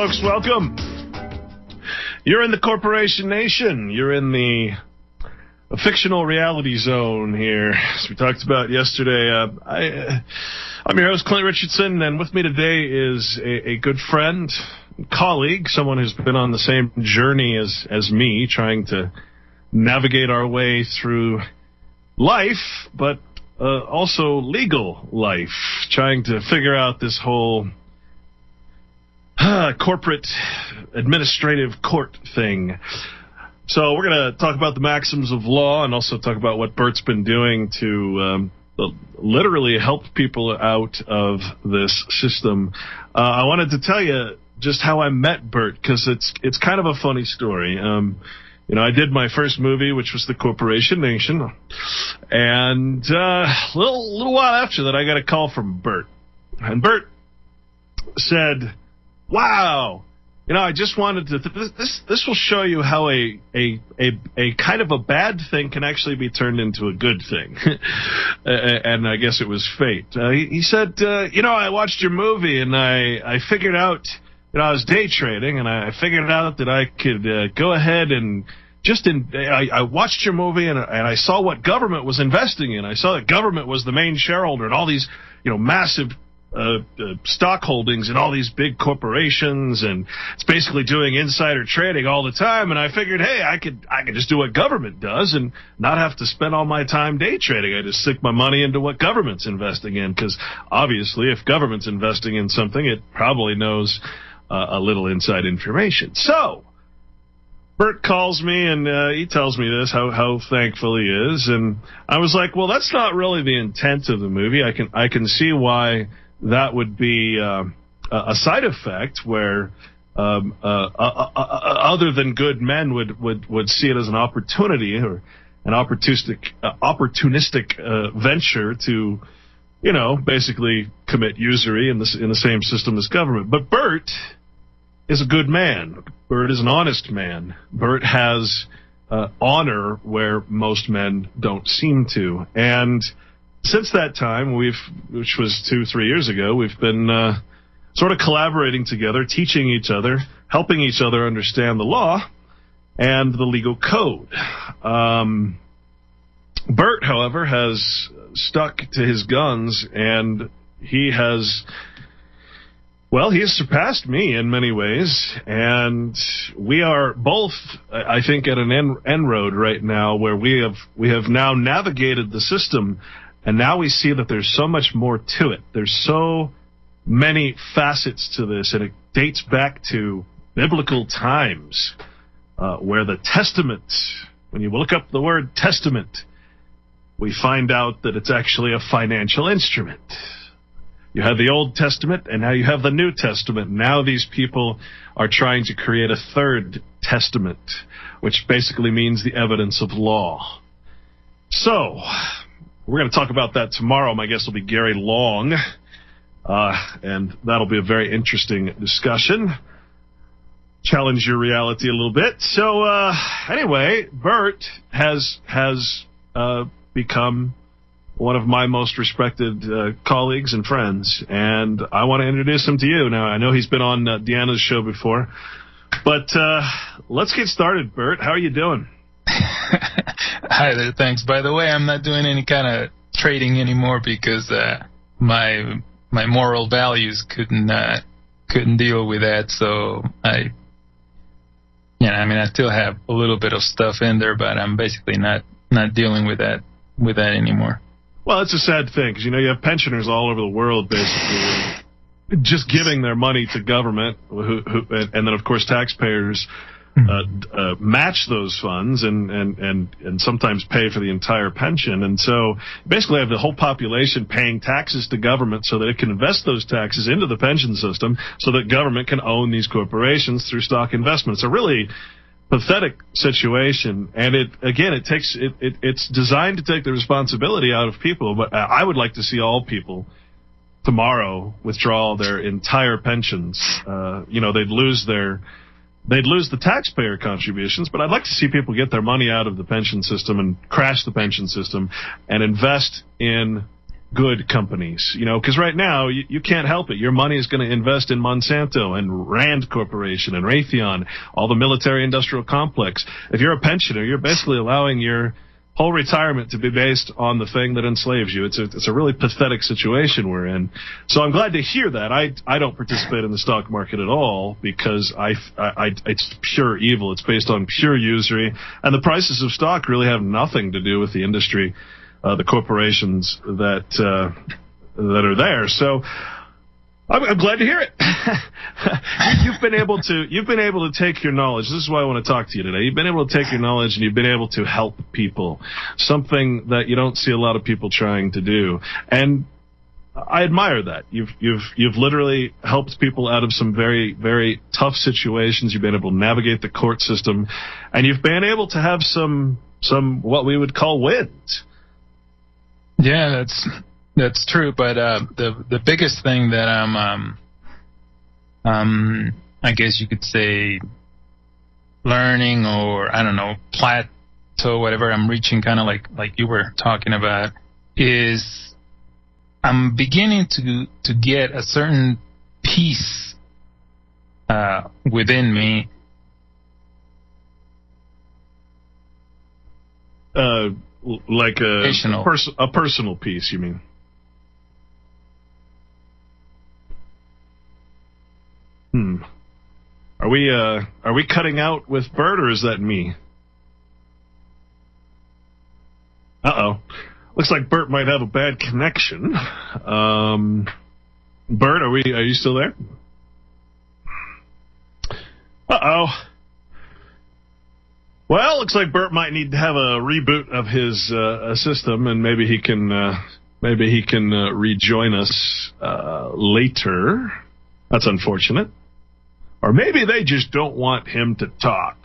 folks. Welcome. You're in the Corporation Nation. You're in the fictional reality zone here, as we talked about yesterday. I'm your host, Clint Richardson, and with me today is a good friend, colleague, someone who's been on the same journey as me, trying to navigate our way through life, but also legal life, trying to figure out this whole corporate administrative court thing. So we're going to talk about the maxims of law and also talk about what Burt's been doing to literally help people out of this system. I wanted to tell you just how I met Burt, because it's kind of a funny story. I did my first movie, which was The Corporation Nation, and a little while after that, I got a call from Burt, and Burt said, "Wow, I just wanted to. This will show you how a kind of a bad thing can actually be turned into a good thing." And I guess it was fate. He said, "I watched your movie, and I figured out." I was day trading, and I figured out that I could go ahead and I watched your movie, and I saw what government was investing in. I saw that government was the main shareholder in all these, massive stock holdings in all these big corporations, and it's basically doing insider trading all the time. And I figured, hey, I could just do what government does and not have to spend all my time day trading. I just stick my money into what government's investing in, because obviously, if government's investing in something, it probably knows a little inside information." So Burt calls me, and he tells me this, how thankful he is. And I was like, well, that's not really the intent of the movie. I can see why that would be a side effect where other than good men would see it as an opportunity or an opportunistic venture to, basically commit usury in the same system as government. But Burt is a good man. Burt is an honest man. Burt has honor where most men don't seem to. And since that time, which was 2-3 years ago, we've been sort of collaborating together, teaching each other, helping each other understand the law and the legal code. Burt, however, has stuck to his guns, and he has surpassed me in many ways, and we are both, I think, at an end road right now where we have now navigated the system, and now we see that there's so much more to it. There's so many facets to this, and it dates back to biblical times, where the testament, when you look up the word testament, we find out that it's actually a financial instrument. You have the Old Testament, and now you have the New Testament. Now these people are trying to create a third testament, which basically means the evidence of law. So, we're going to talk about that tomorrow. My guest will be Gary Long, and that'll be a very interesting discussion. Challenge your reality a little bit. So, anyway, Burt has become one of my most respected colleagues and friends, and I want to introduce him to you. Now, I know he's been on Deanna's show before, but let's get started, Burt. How are you doing? Hi there, thanks. By the way, I'm not doing any kind of trading anymore because my moral values couldn't deal with that, so I still have a little bit of stuff in there, but I'm basically not dealing with that anymore. Well, it's a sad thing, because, you have pensioners all over the world, basically, just giving their money to government, and then, of course, taxpayers match those funds and sometimes pay for the entire pension. And so, basically, have the whole population paying taxes to government so that it can invest those taxes into the pension system so that government can own these corporations through stock investments. A really pathetic situation, and it's designed to take the responsibility out of people. But I would like to see all people tomorrow withdraw their entire pensions. They'd lose the taxpayer contributions, but I'd like to see people get their money out of the pension system and crash the pension system and invest in good companies, because right now you can't help it. Your money is going to invest in Monsanto and Rand Corporation and Raytheon, all the military-industrial complex. If you're a pensioner, you're basically allowing your whole retirement to be based on the thing that enslaves you. It's a really pathetic situation we're in. So I'm glad to hear that. I don't participate in the stock market at all because it's pure evil. It's based on pure usury, and the prices of stock really have nothing to do with the industry, the corporations that are there. So I'm glad to hear it. You've been able to take your knowledge. This is why I want to talk to you today. You've been able to take your knowledge and you've been able to help people, something that you don't see a lot of people trying to do. And I admire that. You've literally helped people out of some very, very tough situations. You've been able to navigate the court system, and you've been able to have some what we would call wins. Yeah, that's true, but the biggest thing that I guess you could say learning, or I don't know, plateau, whatever I'm reaching, kind of like you were talking about, is I'm beginning to get a certain peace within me. Like a personal peace, you mean? Are we cutting out with Burt, or is that me? Uh-oh. Looks like Burt might have a bad connection. Burt, are you still there? Uh-oh. Well, looks like Burt might need to have a reboot of his system, and maybe he can rejoin us later. That's unfortunate. Or maybe they just don't want him to talk.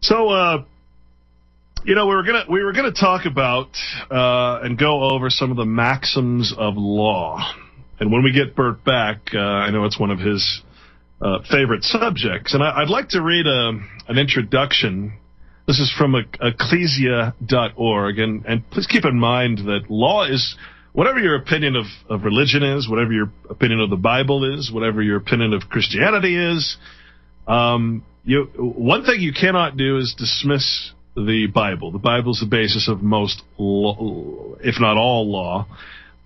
So, we were gonna talk about and go over some of the maxims of law. And when we get Burt back, I know it's one of his favorite subjects, and I'd like to read an introduction. This is from ecclesia.org, and please keep in mind that law is, whatever your opinion of religion is, whatever your opinion of the Bible is, whatever your opinion of Christianity is, one thing you cannot do is dismiss the Bible. The Bible is the basis of most law, if not all law.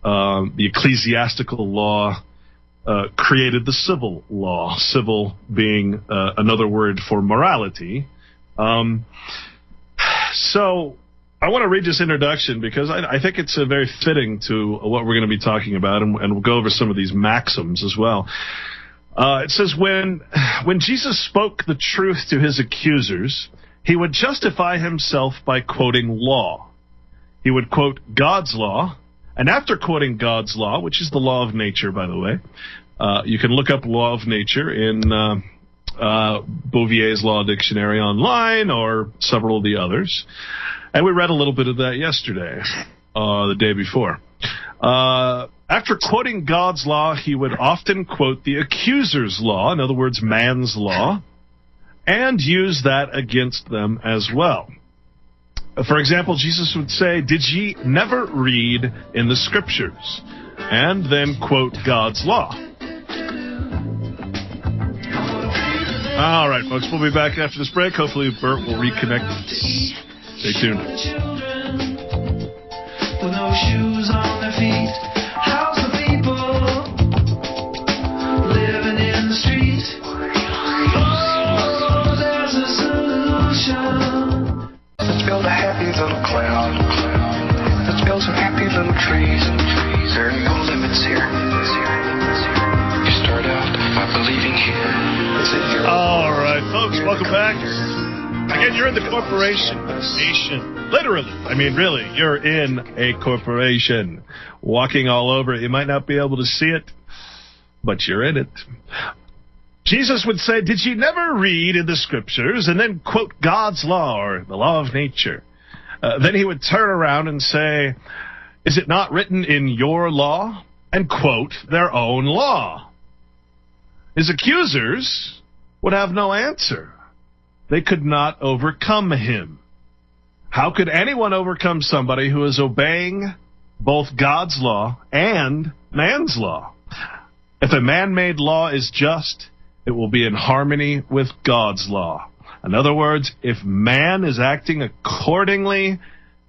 The ecclesiastical law created the civil law, civil being another word for morality. So I want to read this introduction because I think it's very fitting to what we're going to be talking about, and we'll go over some of these maxims as well. It says, when Jesus spoke the truth to his accusers, he would justify himself by quoting law. He would quote God's law, and after quoting God's law, which is the law of nature, by the way, you can look up law of nature in Bouvier's Law Dictionary online or several of the others. And we read a little bit of that yesterday, the day before. After quoting God's law, he would often quote the accuser's law, in other words, man's law, and use that against them as well. For example, Jesus would say, "Did ye never read in the Scriptures?" And then quote God's law. All right, folks, we'll be back after this break. Hopefully Burt will reconnect. Stay tuned. With no shoes on their feet, how's the people living in the street? Oh, there's a solution. Let's build a happy little cloud. Let's build some happy little trees. There are no limits here. You start out by believing here. All right, folks, welcome back. Again, you're in the corporation nation. Literally. I mean, really, you're in a corporation. Walking all over it. You might not be able to see it, but you're in it. Jesus would say, "Did you never read in the Scriptures?" and then quote God's law, or the law of nature. Then he would turn around and say, "Is it not written in your law?" and quote their own law. His accusers would have no answer. They could not overcome him. How could anyone overcome somebody who is obeying both God's law and man's law. If a man-made law is just, it will be in harmony with God's law. In other words, if man is acting accordingly,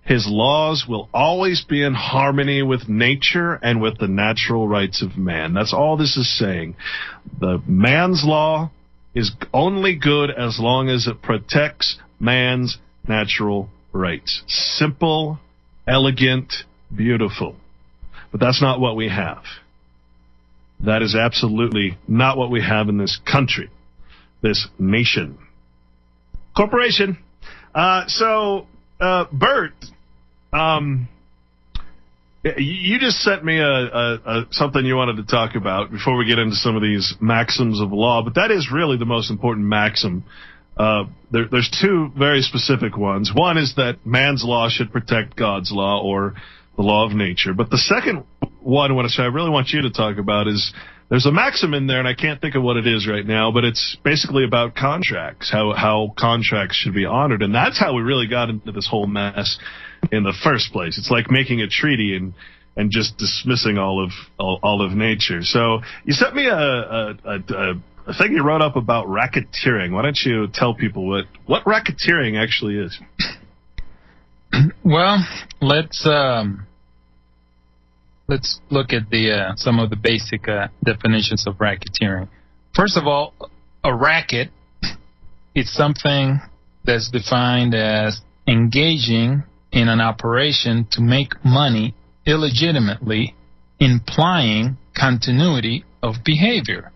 his laws will always be in harmony with nature and with the natural rights of man. That's all this is saying. The man's law is only good as long as it protects man's natural rights. Simple, elegant, beautiful. But that's not what we have. That is absolutely not what we have in this country, this nation. Corporation. Burt, you just sent me something you wanted to talk about before we get into some of these maxims of law, but that is really the most important maxim. There's two very specific ones. One is that man's law should protect God's law or the law of nature. But the second one, which I really want you to talk about, is there's a maxim in there, and I can't think of what it is right now, but it's basically about contracts, how contracts should be honored. And that's how we really got into this whole mess in the first place. It's like making a treaty and just dismissing all of nature. So you sent me a thing you wrote up about racketeering. Why don't you tell people what racketeering actually is? Well, let's look at some of the basic definitions of racketeering. First of all, a racket is something that's defined as engaging in an operation to make money illegitimately, implying continuity of behavior.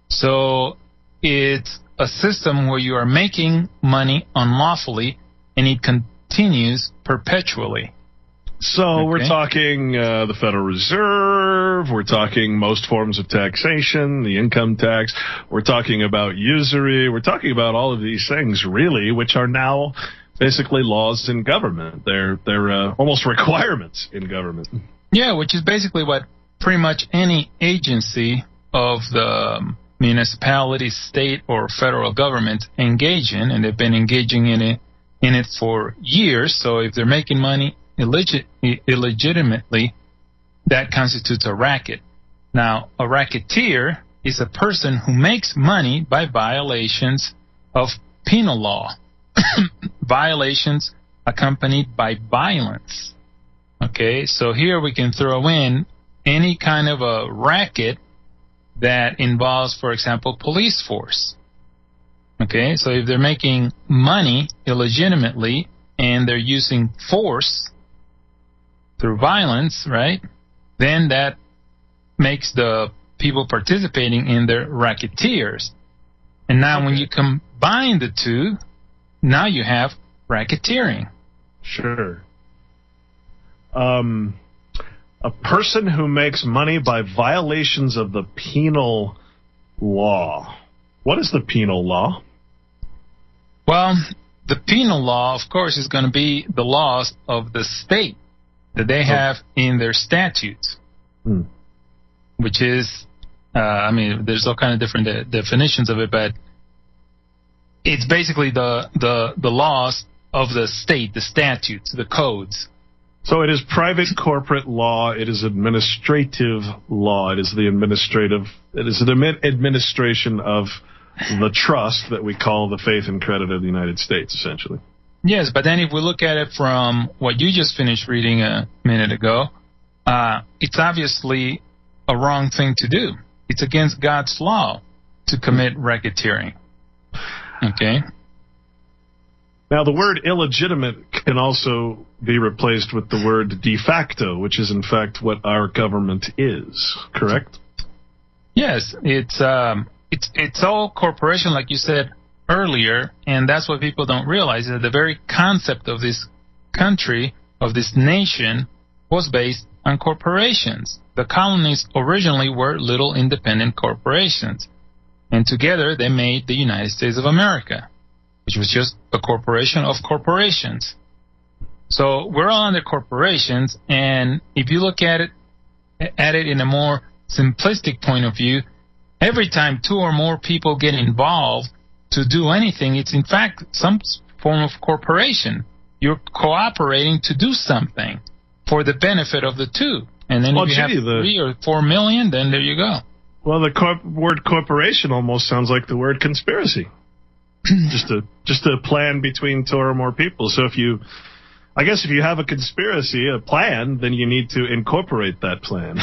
So it's a system where you are making money unlawfully, and it continues perpetually. So okay. We're talking the Federal Reserve, we're talking most forms of taxation, the income tax, we're talking about usury, we're talking about all of these things, really, which are now basically laws in government. They're almost requirements in government. Yeah, which is basically what pretty much any agency of the municipality, state, or federal government engage in, and they've been engaging in it for years. So if they're making money illegitimately, that constitutes a racket. Now, a racketeer is a person who makes money by violations of penal law, violations accompanied by violence. Okay, so here we can throw in any kind of a racket that involves, for example, police force. Okay, so if they're making money illegitimately and they're using force through violence, right, then that makes the people participating in their racketeers. And now when you combine the two, now you have racketeering. Sure. A person who makes money by violations of the penal law. What is the penal law? Well, the penal law, of course, is going to be the laws of the state that they have in their statutes, which is, there's all kind of different definitions of it, but it's basically the laws of the state, the statutes, the codes. So it is private corporate law. It is administrative law. It is an administration of the trust that we call the faith and credit of the United States, essentially. Yes, but then if we look at it from what you just finished reading a minute ago, it's obviously a wrong thing to do. It's against God's law to commit racketeering. Okay? Now, the word illegitimate can also be replaced with the word de facto, which is, in fact, what our government is, correct? Yes, it's all corporation, like you said earlier, and that's what people don't realize, that the very concept of this country, of this nation, was based on corporations. The colonies originally were little independent corporations, and together they made the United States of America, which was just a corporation of corporations. So we're all under corporations, and if you look at it in a more simplistic point of view, every time two or more people get involved to do anything, it's in fact some form of corporation. You're cooperating to do something for the benefit of the two. And then if you have 3 or 4 million, then there you go. Well, the word corporation almost sounds like the word conspiracy. just a plan between two or more people. So if you have a conspiracy, a plan, then you need to incorporate that plan.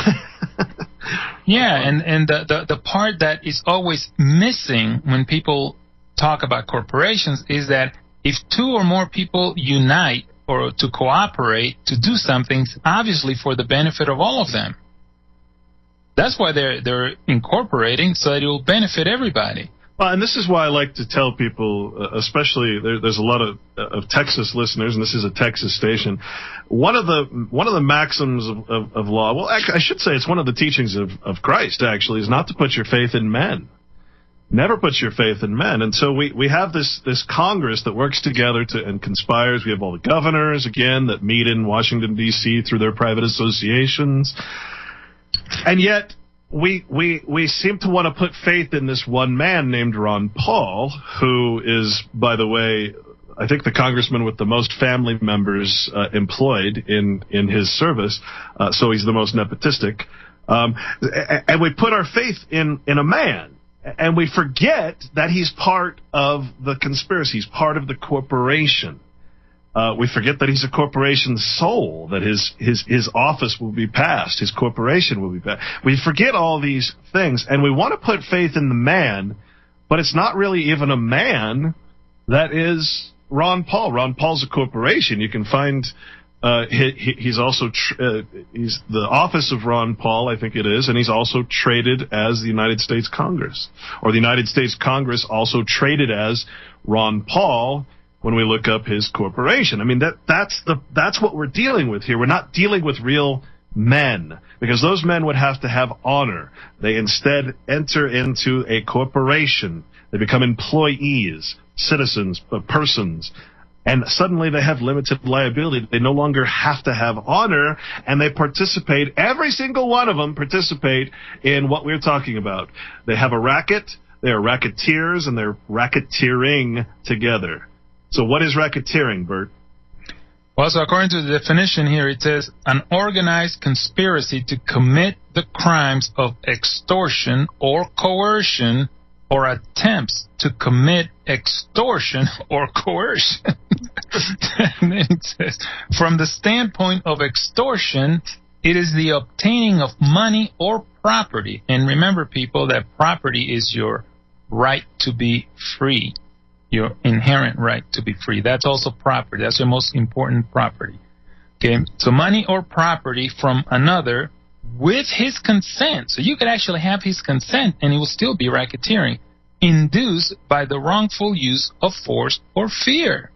Yeah, and the part that is always missing when people talk about corporations is that if 2 or more people unite or to cooperate to do something, it's obviously for the benefit of all of them. That's why they're incorporating, so that it will benefit everybody. Well, and this is why I like to tell people, especially there's a lot of Texas listeners, and this is a Texas station. One of the maxims of law, well, actually, I should say it's one of the teachings of Christ, actually, is not to put your faith in men. Never put your faith in men. And so we have this Congress that works together and conspires. We have all the governors, again, that meet in Washington, D.C. through their private associations. And yet we seem to want to put faith in this one man named Ron Paul, who is, by the way, I think the congressman with the most family members employed in his service, so he's the most nepotistic. And we put our faith in a man, and we forget that he's part of the conspiracy. He's part of the corporation. We forget that he's a corporation's soul, that his office will be passed, his corporation will be passed. We forget all these things, and we want to put faith in the man, but it's not really even a man. That is Ron Paul. Ron Paul's a corporation. You can find he's also he's the office of Ron Paul, I think it is, and he's also traded as the United States Congress, or the United States Congress also traded as Ron Paul. When we look up his corporation, I mean that's what we're dealing with here. We're not dealing with real men, because those men would have to have honor. They instead enter into a corporation. They become employees, citizens, persons, and suddenly they have limited liability. They no longer have to have honor, and they participate. Every single one of them participate in what we're talking about. They have a racket. They are racketeers, and they're racketeering together. So what is racketeering, Bert? Well, so according to the definition here, it says an organized conspiracy to commit the crimes of extortion or coercion, or attempts to commit extortion or coercion. And then it says, from the standpoint of extortion, it is the obtaining of money or property. And remember, people, that property is your right to be free. Your inherent right to be free. That's also property. That's your most important property. Okay, so money or property from another with his consent. So you could actually have his consent and it will still be racketeering, induced by the wrongful use of force or fear.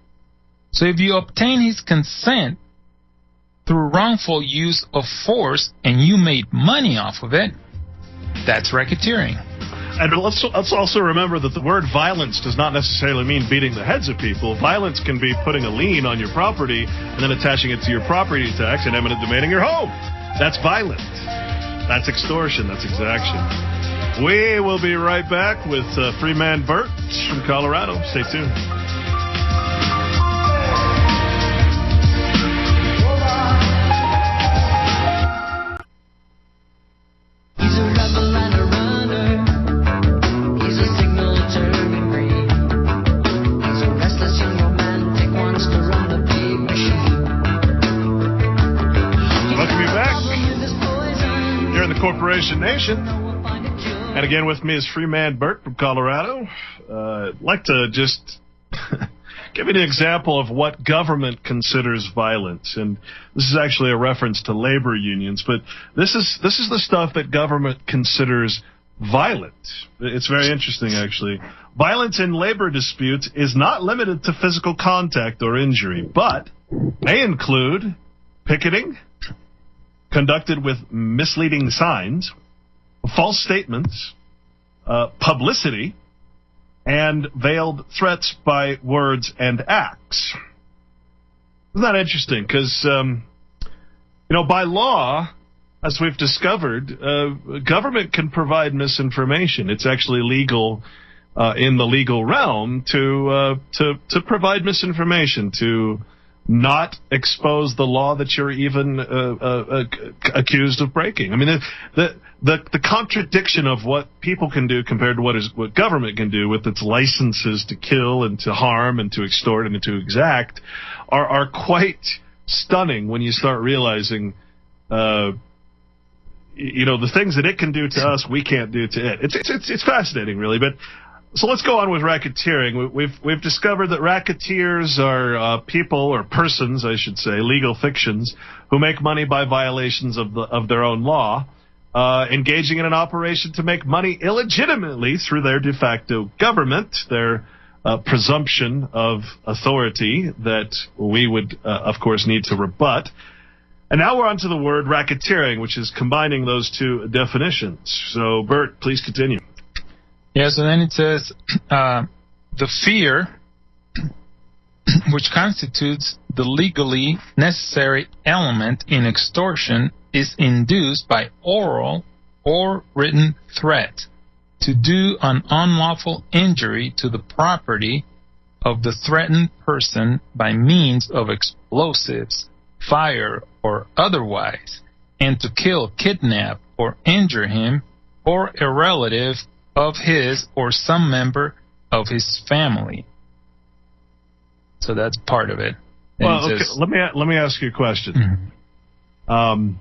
So if you obtain his consent through wrongful use of force and you made money off of it, that's racketeering. And let's also remember that the word violence does not necessarily mean beating the heads of people. Violence can be putting a lien on your property and then attaching it to your property tax and eminent domain in your home. That's violent. That's extortion. That's exaction. We will be right back with Freeman Burt from Colorado. Stay tuned. Corporation Nation. And again, with me is Freeman Burt from Colorado. I'd like to just give you an example of what government considers violence. And this is actually a reference to labor unions, but this is the stuff that government considers violent. It's very interesting, actually. Violence in labor disputes is not limited to physical contact or injury, but may include picketing, conducted with misleading signs, false statements, publicity, and veiled threats by words and acts. Isn't that interesting? Because, by law, as we've discovered, government can provide misinformation. It's actually legal in the legal realm to provide misinformation, to not expose the law that you're even accused of breaking. I mean, the contradiction of what people can do compared to what government can do with its licenses to kill and to harm and to extort and to exact are quite stunning when you start realizing, the things that it can do to us, we can't do to it. It's fascinating, really. But so let's go on with racketeering. We've discovered that racketeers are people, or persons, I should say, legal fictions, who make money by violations of their own law, engaging in an operation to make money illegitimately through their de facto government, their presumption of authority that we would, of course, need to rebut. And now we're on to the word racketeering, which is combining those two definitions. So, Burt, please continue. Yeah, so then it says, the fear which constitutes the legally necessary element in extortion is induced by oral or written threat to do an unlawful injury to the property of the threatened person by means of explosives, fire, or otherwise, and to kill, kidnap, or injure him or a relative of his or some member of his family. So that's part of it. And well, okay, let me ask you a question. Mm-hmm.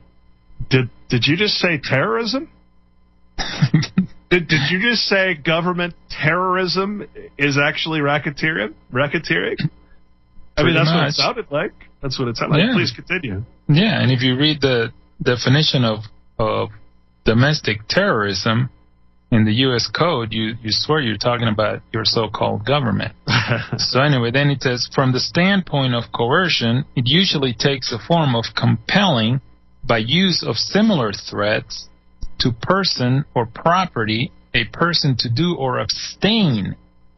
Did you just say terrorism? Did you just say government terrorism is actually racketeering? I mean, that's what it sounded like. That's what it sounded like. Please continue. Yeah, and if you read the definition of domestic terrorism in the U.S. Code, you swear you're talking about your so-called government. So anyway, then it says, from the standpoint of coercion, it usually takes the form of compelling by use of similar threats to person or property a person to do or abstain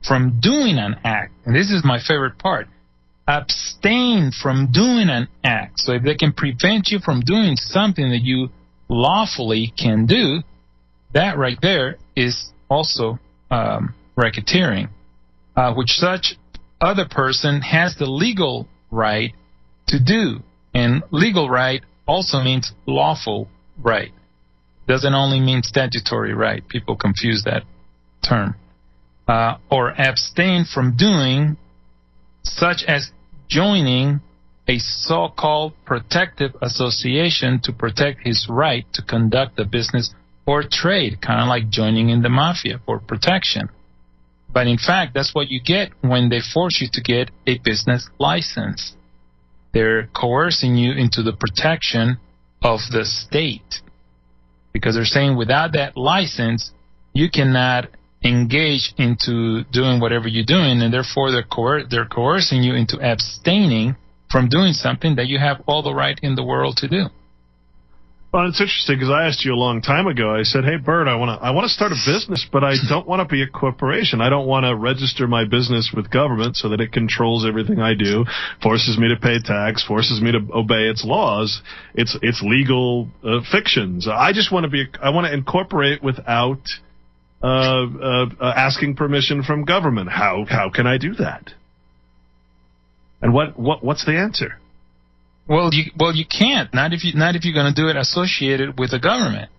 from doing an act. And this is my favorite part. Abstain from doing an act. So if they can prevent you from doing something that you lawfully can do, that right there is also racketeering, which such other person has the legal right to do. And legal right also means lawful right. Doesn't only mean statutory right. People confuse that term. Or abstain from doing, such as joining a so-called protective association to protect his right to conduct a business or trade, kind of like joining in the mafia for protection. But in fact, that's what you get when they force you to get a business license. They're coercing you into the protection of the state. Because they're saying without that license, you cannot engage into doing whatever you're doing, and therefore they're coercing you into abstaining from doing something that you have all the right in the world to do. Well, it's interesting because I asked you a long time ago. I said, "Hey, Bert, I want to start a business, but I don't want to be a corporation. I don't want to register my business with government so that it controls everything I do, forces me to pay tax, forces me to obey its laws. It's legal fictions. I want to incorporate without asking permission from government. How can I do that? And what's the answer?" Well, you can't. Not if you're going to do it associated with the government,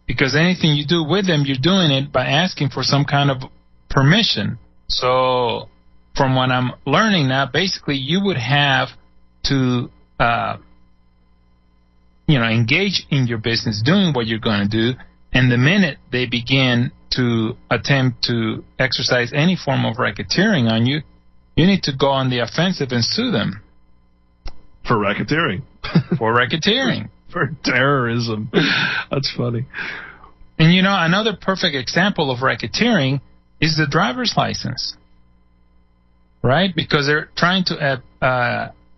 because anything you do with them, you're doing it by asking for some kind of permission. So, from what I'm learning now, basically you would have to, engage in your business, doing what you're going to do, and the minute they begin to attempt to exercise any form of racketeering on you, you need to go on the offensive and sue them. For racketeering. For racketeering. For terrorism. That's funny. And another perfect example of racketeering is the driver's license. Right? Because they're trying to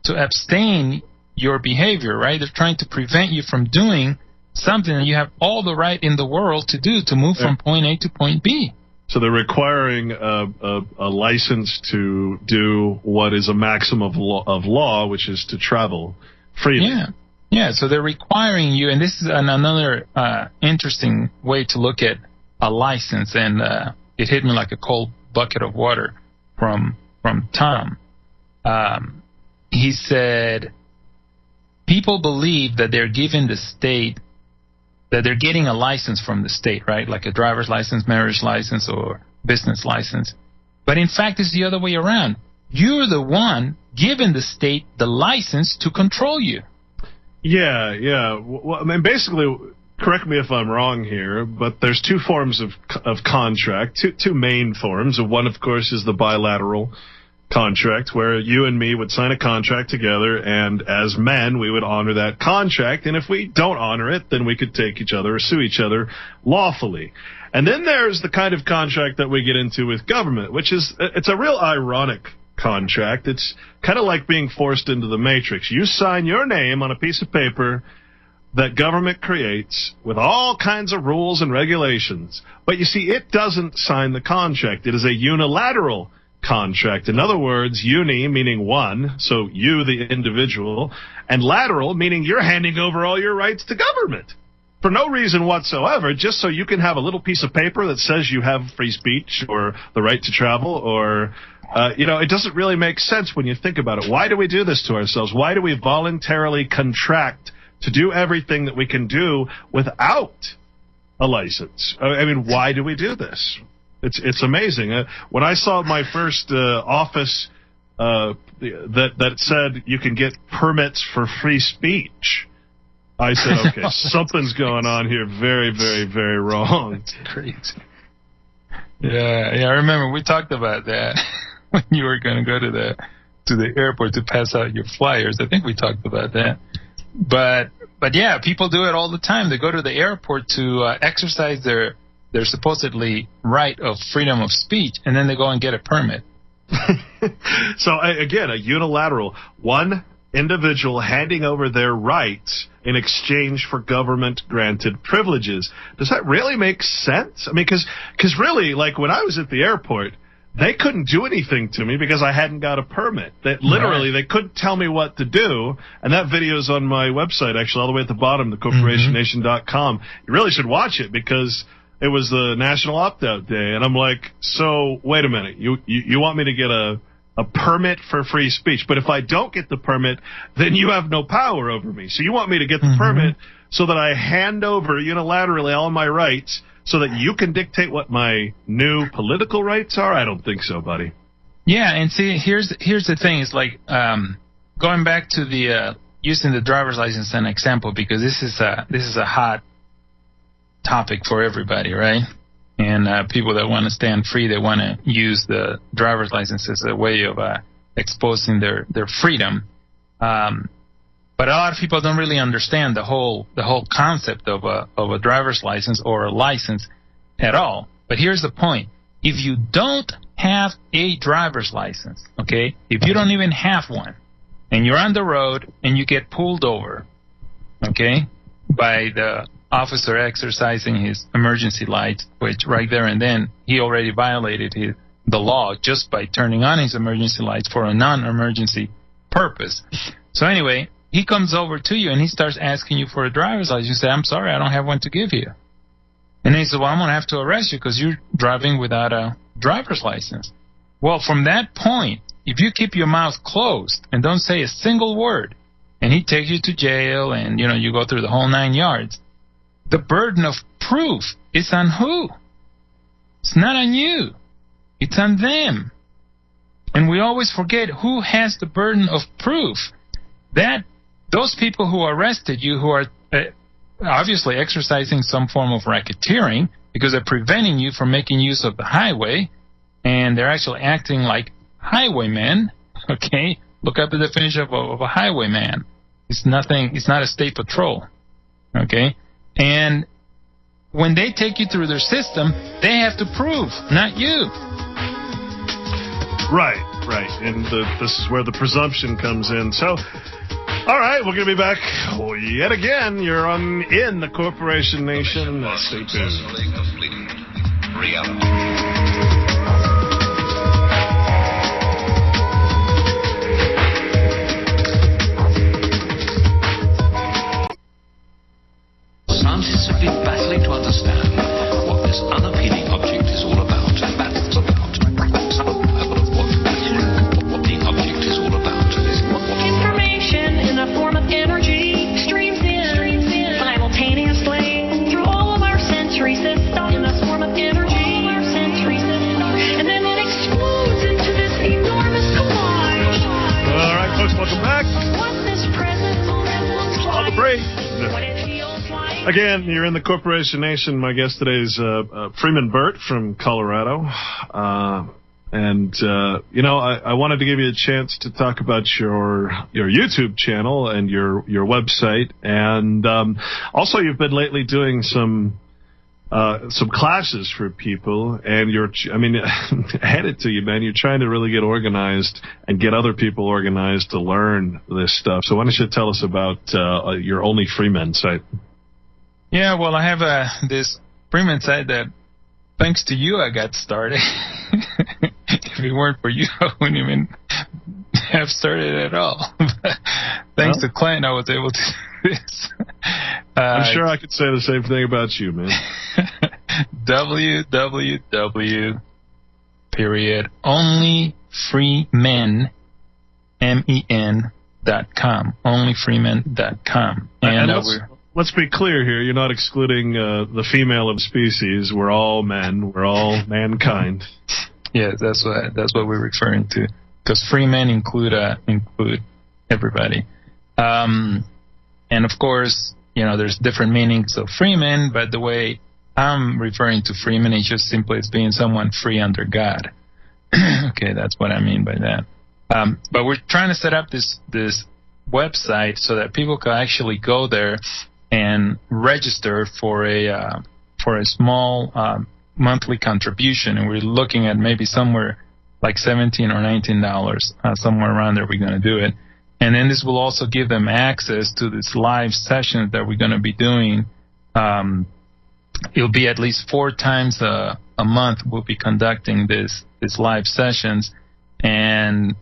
abstain your behavior, right? They're trying to prevent you from doing something that you have all the right in the world to do, to move from point A to point B. So they're requiring a license to do what is a maximum of law, which is to travel freely. Yeah. So they're requiring you, and this is another interesting way to look at a license, and it hit me like a cold bucket of water from Tom. he said, people believe that they're giving the state, that they're getting a license from the state, right? Like a driver's license, marriage license, or business license. But in fact, it's the other way around. You're the one giving the state the license to control you. Yeah. Well, I mean, basically, correct me if I'm wrong here, but there's two forms of contract, two main forms. One, of course, is the bilateral contract, where you and me would sign a contract together, and as men, we would honor that contract, and if we don't honor it, then we could take each other or sue each other lawfully. And then there's the kind of contract that we get into with government, which is, it's a real ironic contract. It's kind of like being forced into the Matrix. You sign your name on a piece of paper that government creates with all kinds of rules and regulations, but you see, it doesn't sign the contract. It is a unilateral contract. In other words, uni meaning one, so you, the individual, and lateral meaning you're handing over all your rights to government for no reason whatsoever, just so you can have a little piece of paper that says you have free speech or the right to travel, or it doesn't really make sense when you think about it. Why do we do this to ourselves? Why do we voluntarily contract to do everything that we can do without a license? I mean, why do we do this? It's amazing. When I saw my first office that said you can get permits for free speech, I said, okay, something's going on here very, very, very wrong. That's crazy. Yeah, I remember we talked about that when you were going to go to the airport to pass out your flyers. I think we talked about that. But yeah, people do it all the time. They go to the airport to exercise their supposedly right of freedom of speech, and then they go and get a permit. So, again, a unilateral, one individual handing over their rights in exchange for government-granted privileges. Does that really make sense? I mean, because really, like, when I was at the airport, they couldn't do anything to me because I hadn't got a permit. They couldn't tell me what to do, and that video is on my website, actually, all the way at the bottom, thecorporationnation.com. You really should watch it, because it was the National Opt-Out Day, and I'm like, so, wait a minute, you want me to get a permit for free speech, but if I don't get the permit, then you have no power over me. So you want me to get the permit so that I hand over unilaterally all my rights so that you can dictate what my new political rights are? I don't think so, buddy. Yeah, and see, here's the thing. It's like going back to the using the driver's license as an example, because this is a hot topic for everybody, right? And people that want to stand free, they want to use the driver's license as a way of exposing their freedom. But a lot of people don't really understand the whole concept of a driver's license or a license at all. But here's the point: if you don't have a driver's license, okay, if you don't even have one, and you're on the road and you get pulled over, okay, by the officer exercising his emergency lights, which right there and then he already violated the law just by turning on his emergency lights for a non-emergency purpose. So anyway, he comes over to you and he starts asking you for a driver's license. You say, I'm sorry, I don't have one to give you. And then he said, well, I'm going to have to arrest you because you're driving without a driver's license. Well, from that point, if you keep your mouth closed and don't say a single word, and he takes you to jail and, you go through the whole 9 yards, the burden of proof is on who? It's not on you. It's on them. And we always forget who has the burden of proof. That those people who arrested you, who are obviously exercising some form of racketeering because they're preventing you from making use of the highway, and they're actually acting like highwaymen, okay? Look up the definition of a highwayman. It's not a state patrol, okay? And when they take you through their system, they have to prove, not you. Right. And this is where the presumption comes in. So, all right, we're going to be back yet again. You're in the Corporation Nation. Stay tuned. Reality. Scientists have been battling to understand what this unappealing object is all about. Battles about what the object is all about. welcome back. On the break. Again, you're in the Corporation Nation. My guest today is Freeman Burt from Colorado. I wanted to give you a chance to talk about your YouTube channel and your website. And also, you've been lately doing some classes for people, and I hand it to you, man. You're trying to really get organized and get other people organized to learn this stuff. So why don't you tell us about your Only Freemen site? Yeah, well, I have this Freeman site that, thanks to you, I got started. If it weren't for you, I wouldn't even have started at all. Thanks to Clint, I was able to do this. I'm sure I could say the same thing about you, man. www.onlyfreemen.com. Onlyfreemen.com. And let's be clear here. You're not excluding the female of species. We're all men. We're all mankind. Yeah, that's what we're referring to. Because free men include everybody. And of course, there's different meanings of freeman, but the way I'm referring to freeman is just simply as being someone free under God. Okay, that's what I mean by that. But we're trying to set up this website so that people can actually go there and register for a small monthly contribution, and we're looking at maybe somewhere like $17 or $19, somewhere around there. We're going to do it, and then this will also give them access to this live session that we're going to be doing. It'll be at least 4 times a month. We'll be conducting this live sessions, and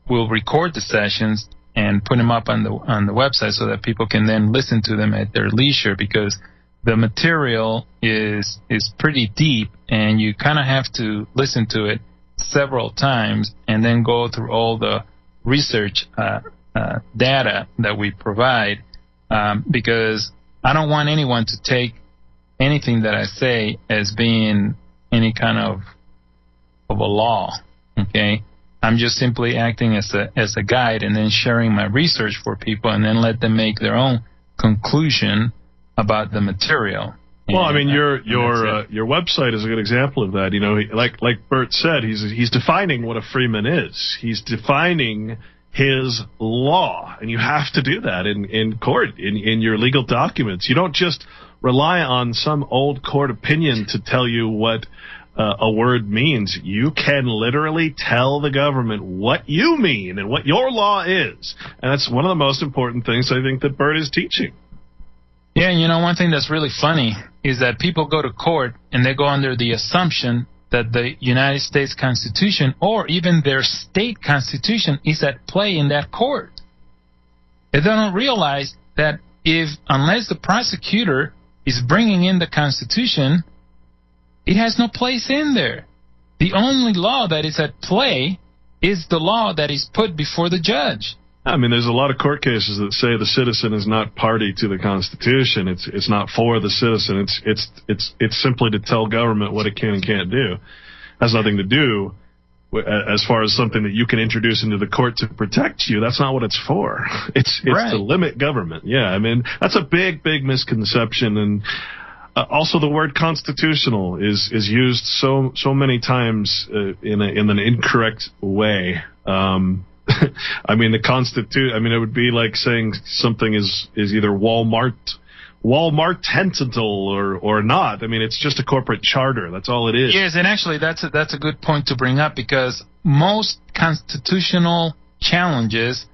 we'll record the sessions and put them up on the website so that people can then listen to them at their leisure, because the material is pretty deep, and you kind of have to listen to it several times and then go through all the research data that we provide, because I don't want anyone to take anything that I say as being any kind of a law, okay? I'm just simply acting as a guide and then sharing my research for people, and then let them make their own conclusion about the material. Well, I mean, your website is a good example of that. Like Burt said, he's defining what a freeman is. He's defining his law, and you have to do that in court, in your legal documents. You don't just rely on some old court opinion to tell you what a word means. You can literally tell the government what you mean and what your law is, and that's one of the most important things I think that Burt is teaching. Yeah, and one thing that's really funny is that people go to court and they go under the assumption that the United States Constitution or even their state constitution is at play in that court. They don't realize that unless the prosecutor is bringing in the Constitution, it has no place in there. The only law that is at play is the law that is put before the judge. I mean, there's a lot of court cases that say the citizen is not party to the Constitution. It's not for the citizen. It's simply to tell government what it can and can't do. It has nothing to do as far as something that you can introduce into the court to protect you. That's not what it's for. It's right. To limit government. Yeah, I mean, that's a big misconception. And also, the word constitutional is used so many times in an incorrect way. I mean, it would be like saying something is either Walmart tentacle or not. I mean, it's just a corporate charter. That's all it is. Yes, and actually, that's a good point to bring up, because most constitutional challenges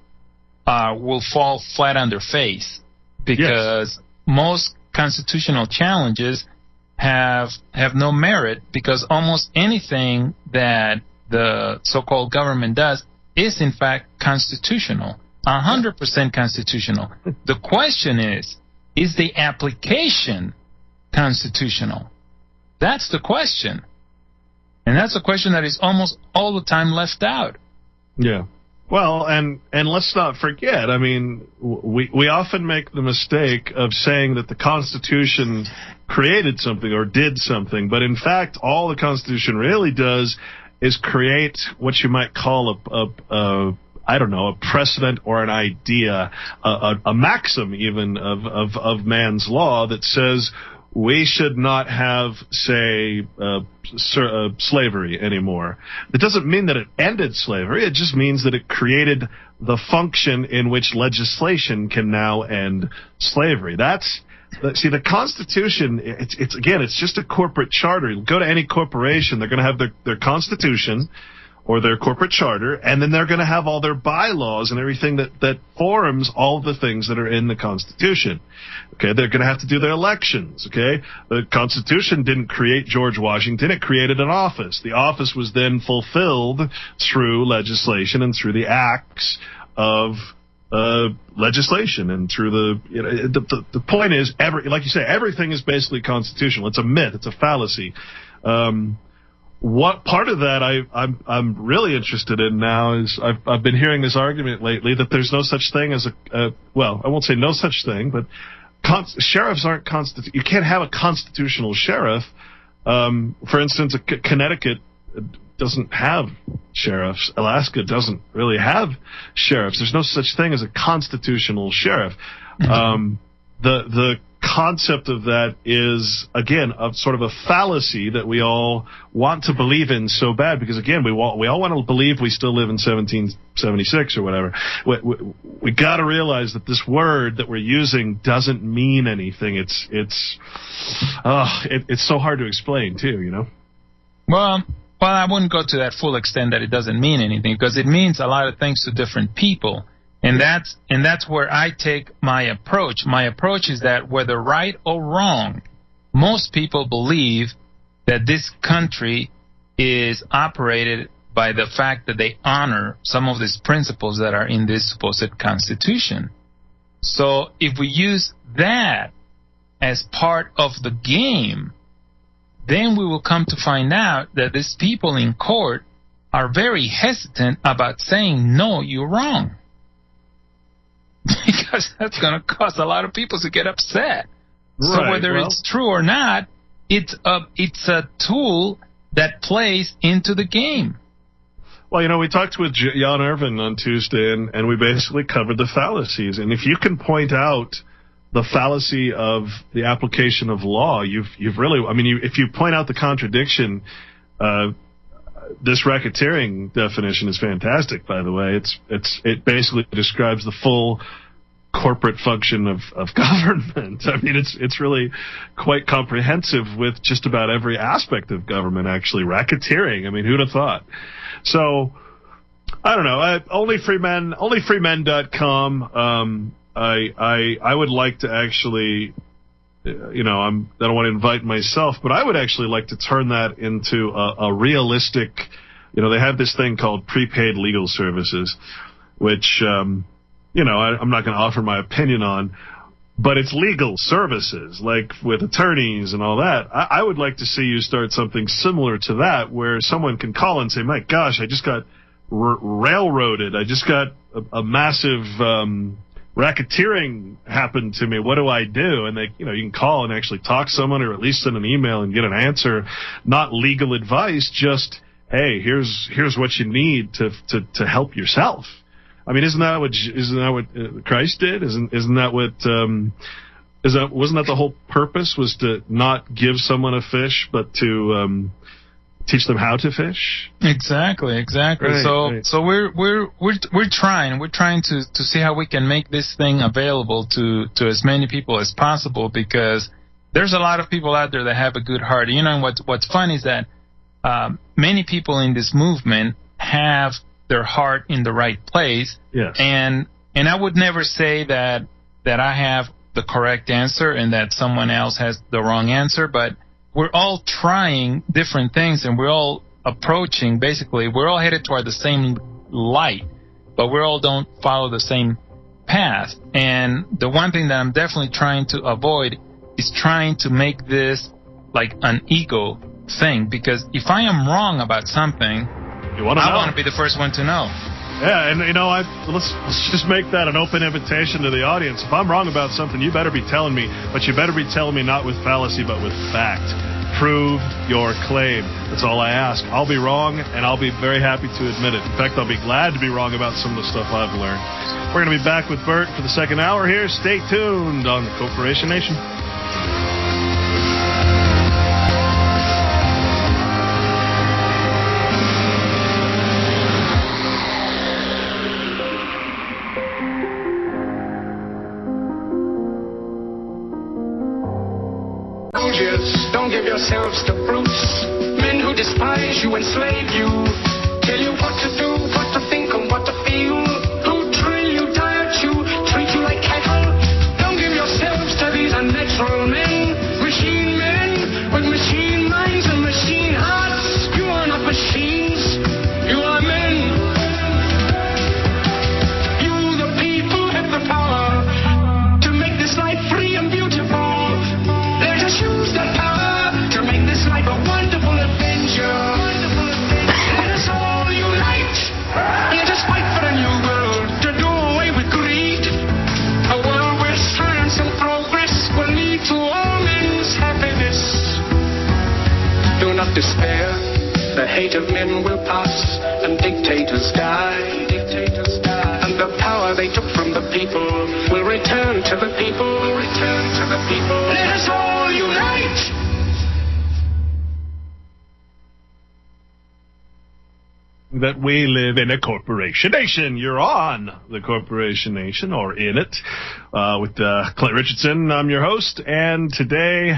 will fall flat on their face, because most constitutional challenges have no merit, because almost anything that the so-called government does is in fact constitutional, 100% constitutional. The question is the application constitutional? That's the question. And that's a question that is almost all the time left out. Yeah. Well, and let's not forget, I mean, we often make the mistake of saying that the Constitution created something or did something, but in fact, all the Constitution really does is create what you might call I don't know, a precedent or an idea, a maxim even of man's law that says we should not have, say, slavery anymore. It doesn't mean that it ended slavery. It just means that it created the function in which legislation can now end slavery. See, the Constitution, it's just a corporate charter. You go to any corporation, they're going to have their Constitution or their corporate charter, and then they're going to have all their bylaws and everything that forms all the things that are in the Constitution. Okay, they're going to have to do their elections, okay? The Constitution didn't create George Washington, it created an office. The office was then fulfilled through legislation and through the acts of legislation and through the point is, like you say, everything is basically constitutional. It's a myth, it's a fallacy. What part of that I'm really interested in now is I've been hearing this argument lately that there's no such thing as well, I won't say no such thing, but sheriffs aren't you can't have a constitutional sheriff. For instance, Connecticut doesn't have sheriffs. Alaska doesn't really have sheriffs. There's no such thing as a constitutional sheriff. The concept of that is, again, sort of a fallacy that we all want to believe in so bad, because, again, we all want to believe we still live in 1776 or whatever. We got to realize that this word that we're using doesn't mean anything. It's so hard to explain, too, you know? Well, I wouldn't go to that full extent that it doesn't mean anything, because it means a lot of things to different people. And that's where I take my approach. My approach is that whether right or wrong, most people believe that this country is operated by the fact that they honor some of these principles that are in this supposed Constitution. So if we use that as part of the game, then we will come to find out that these people in court are very hesitant about saying, no, you're wrong. Because that's going to cause a lot of people to get upset. So whether it's true or not, it's a tool that plays into the game. Well, you know, we talked with Jan Irvin on Tuesday, and we basically covered the fallacies. And if you can point out the fallacy of the application of law, you've really, I mean, if you point out the contradiction, this racketeering definition is fantastic, by the way. It basically describes the full corporate function of government. I mean, it's really quite comprehensive with just about every aspect of government, actually. Racketeering, I mean, who'd have thought? So, I don't know. onlyfreemen.com. I would like to actually, you know, I don't want to invite myself, but I would actually like to turn that into a realistic, you know, they have this thing called prepaid legal services, which, you know, I'm not going to offer my opinion on, but it's legal services, like with attorneys and all that. I would like to see you start something similar to that, where someone can call and say, my gosh, I just got railroaded. I just got a massive racketeering happened to me. What do I do? And you can call and actually talk to someone, or at least send an email and get an answer. Not legal advice, just, hey, here's what you need to help yourself. I mean, isn't that what Christ did? Wasn't that the whole purpose, was to not give someone a fish, but to teach them how to fish? Exactly. Right, so we're trying to see how we can make this thing available to as many people as possible, because there's a lot of people out there that have a good heart. You know, what's fun is that many people in this movement have their heart in the right place. Yes. And I would never say that I have the correct answer and that someone else has the wrong answer, but we're all trying different things, and we're all approaching, basically, we're all headed toward the same light, but we all don't follow the same path. And the one thing that I'm definitely trying to avoid is trying to make this like an ego thing, because if I am wrong about something, I want to be the first one to know. Yeah, and let's just make that an open invitation to the audience. If I'm wrong about something, you better be telling me, but you better be telling me not with fallacy, but with fact. prove your claim. That's all I ask. I'll be wrong, and I'll be very happy to admit it. In fact, I'll be glad to be wrong about some of the stuff I've learned. We're going to be back with Burt for the second hour here. Stay tuned on the Corporation Nation. Don't give yourselves to brutes, men who despise you, enslave you, tell you what to do, what to think, and what to feel, who drill you, diet you, treat you like cattle. Don't give yourselves to these unnatural men with machine minds and machine hearts. You are not machines, you are men. You, the people, have the power to make this life free and beautiful. Let us use that power to make this life a wonderful adventure. Let us all unite. Let us fight for a new world to do away with greed. A world where science and progress will lead to all men's happiness. Do not despair. The hate of men will pass and dictators die. And the power they took from the people will return to the people. Let us all unite. That we live in a corporation nation. You're on the Corporation Nation, or in it, with Clint Richardson. I'm your host, and today,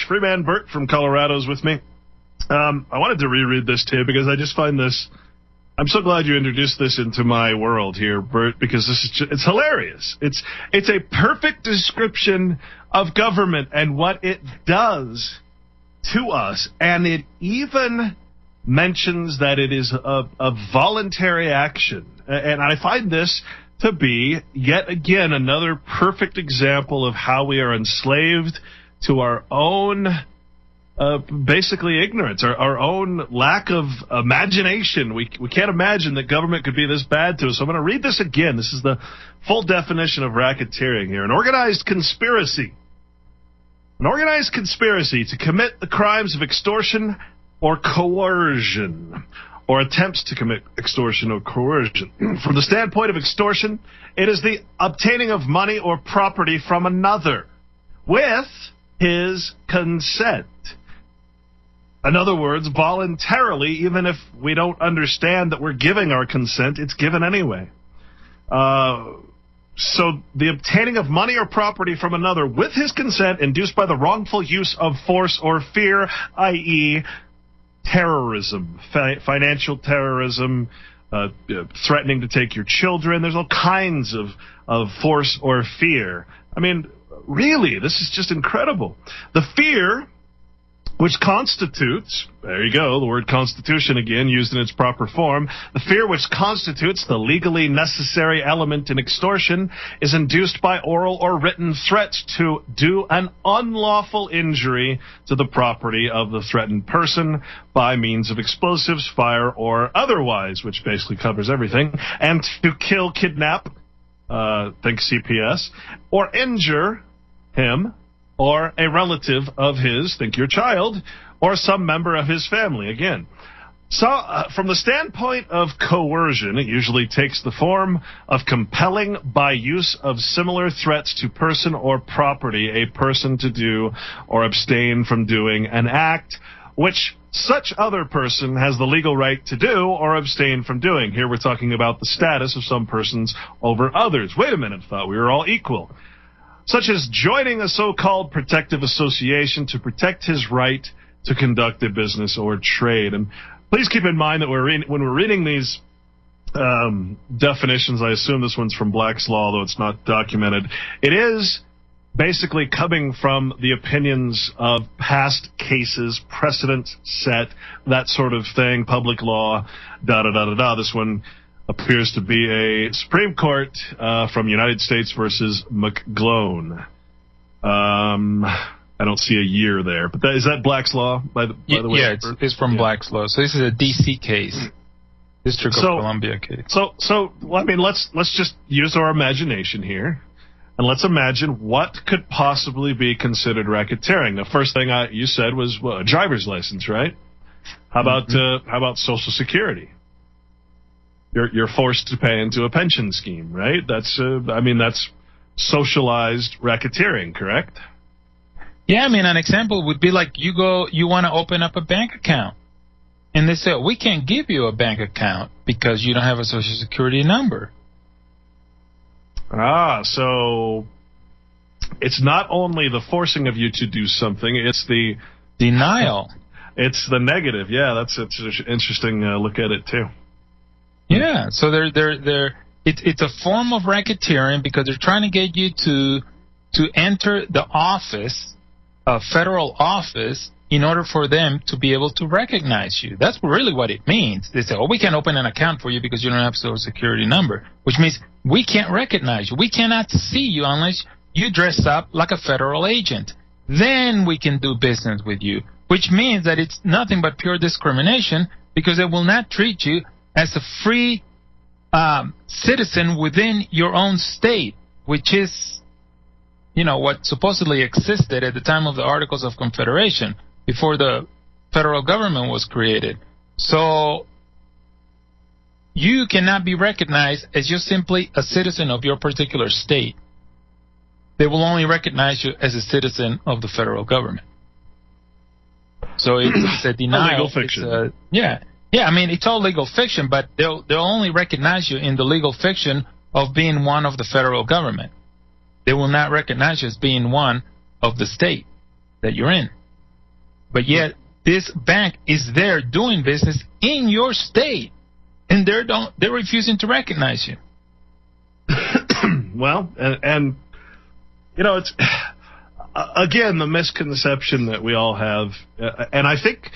Freeman Burt from Colorado is with me. I wanted to reread this to you because I just find this. I'm so glad you introduced this into my world here, Burt, because this is it's hilarious. It's a perfect description of government and what it does to us, and it even mentions that it is a voluntary action. And I find this to be, yet again, another perfect example of how we are enslaved to our own, basically, ignorance, our own lack of imagination. We can't imagine that government could be this bad to us. So I'm going to read this again. This is the full definition of racketeering here. An organized conspiracy to commit the crimes of extortion or coercion, or attempts to commit extortion or coercion. From the standpoint of extortion, it is the obtaining of money or property from another with his consent. In other words, voluntarily, even if we don't understand that we're giving our consent, it's given anyway. So the obtaining of money or property from another with his consent induced by the wrongful use of force or fear, i.e., terrorism, financial terrorism, threatening to take your children. There's all kinds of force or fear. I mean, really, this is just incredible. The fear which constitutes, there you go, the word constitution again, used in its proper form, the fear which constitutes the legally necessary element in extortion is induced by oral or written threats to do an unlawful injury to the property of the threatened person by means of explosives, fire, or otherwise, which basically covers everything, and to kill, kidnap, think CPS, or injure him, or a relative of his, think your child, or some member of his family, again. So, from the standpoint of coercion, it usually takes the form of compelling by use of similar threats to person or property a person to do or abstain from doing an act which such other person has the legal right to do or abstain from doing. Here we're talking about the status of some persons over others. Wait a minute, thought we were all equal. Such as joining a so-called protective association to protect his right to conduct a business or trade. And please keep in mind that when we're reading these definitions, I assume this one's from Black's Law, although it's not documented. It is basically coming from the opinions of past cases, precedents set, that sort of thing, public law, da-da-da-da-da. This one appears to be a Supreme Court from United States versus McGlone. I don't see a year there, but is that Black's Law, by the way? Yeah, it's from Black's Law. So this is a D.C. case, District of Columbia case. So, I mean, let's just use our imagination here. and let's imagine what could possibly be considered racketeering. The first thing you said was a driver's license, right? How about Social Security? You're forced to pay into a pension scheme, right? That's socialized racketeering, correct? Yeah, I mean, an example would be like you want to open up a bank account, and they say, we can't give you a bank account because you don't have a Social Security number. So it's not only the forcing of you to do something, it's the denial. It's the negative. Yeah, it's an interesting look at it too. Yeah, so it's a form of racketeering because they're trying to get you to enter the office, a federal office, in order for them to be able to recognize you. That's really what it means. They say, we can't open an account for you because you don't have a Social Security number, which means we can't recognize you. We cannot see you unless you dress up like a federal agent. Then we can do business with you, which means that it's nothing but pure discrimination because they will not treat you as a free citizen within your own state, which is, what supposedly existed at the time of the Articles of Confederation, before the federal government was created. So you cannot be recognized as just simply a citizen of your particular state. They will only recognize you as a citizen of the federal government. So it's a denial. Legal fiction. Yeah, I mean, it's all legal fiction, but they'll only recognize you in the legal fiction of being one of the federal government. They will not recognize you as being one of the state that you're in. But yet, this bank is there doing business in your state, and they're refusing to recognize you. Well, and it's again the misconception that we all have, and I think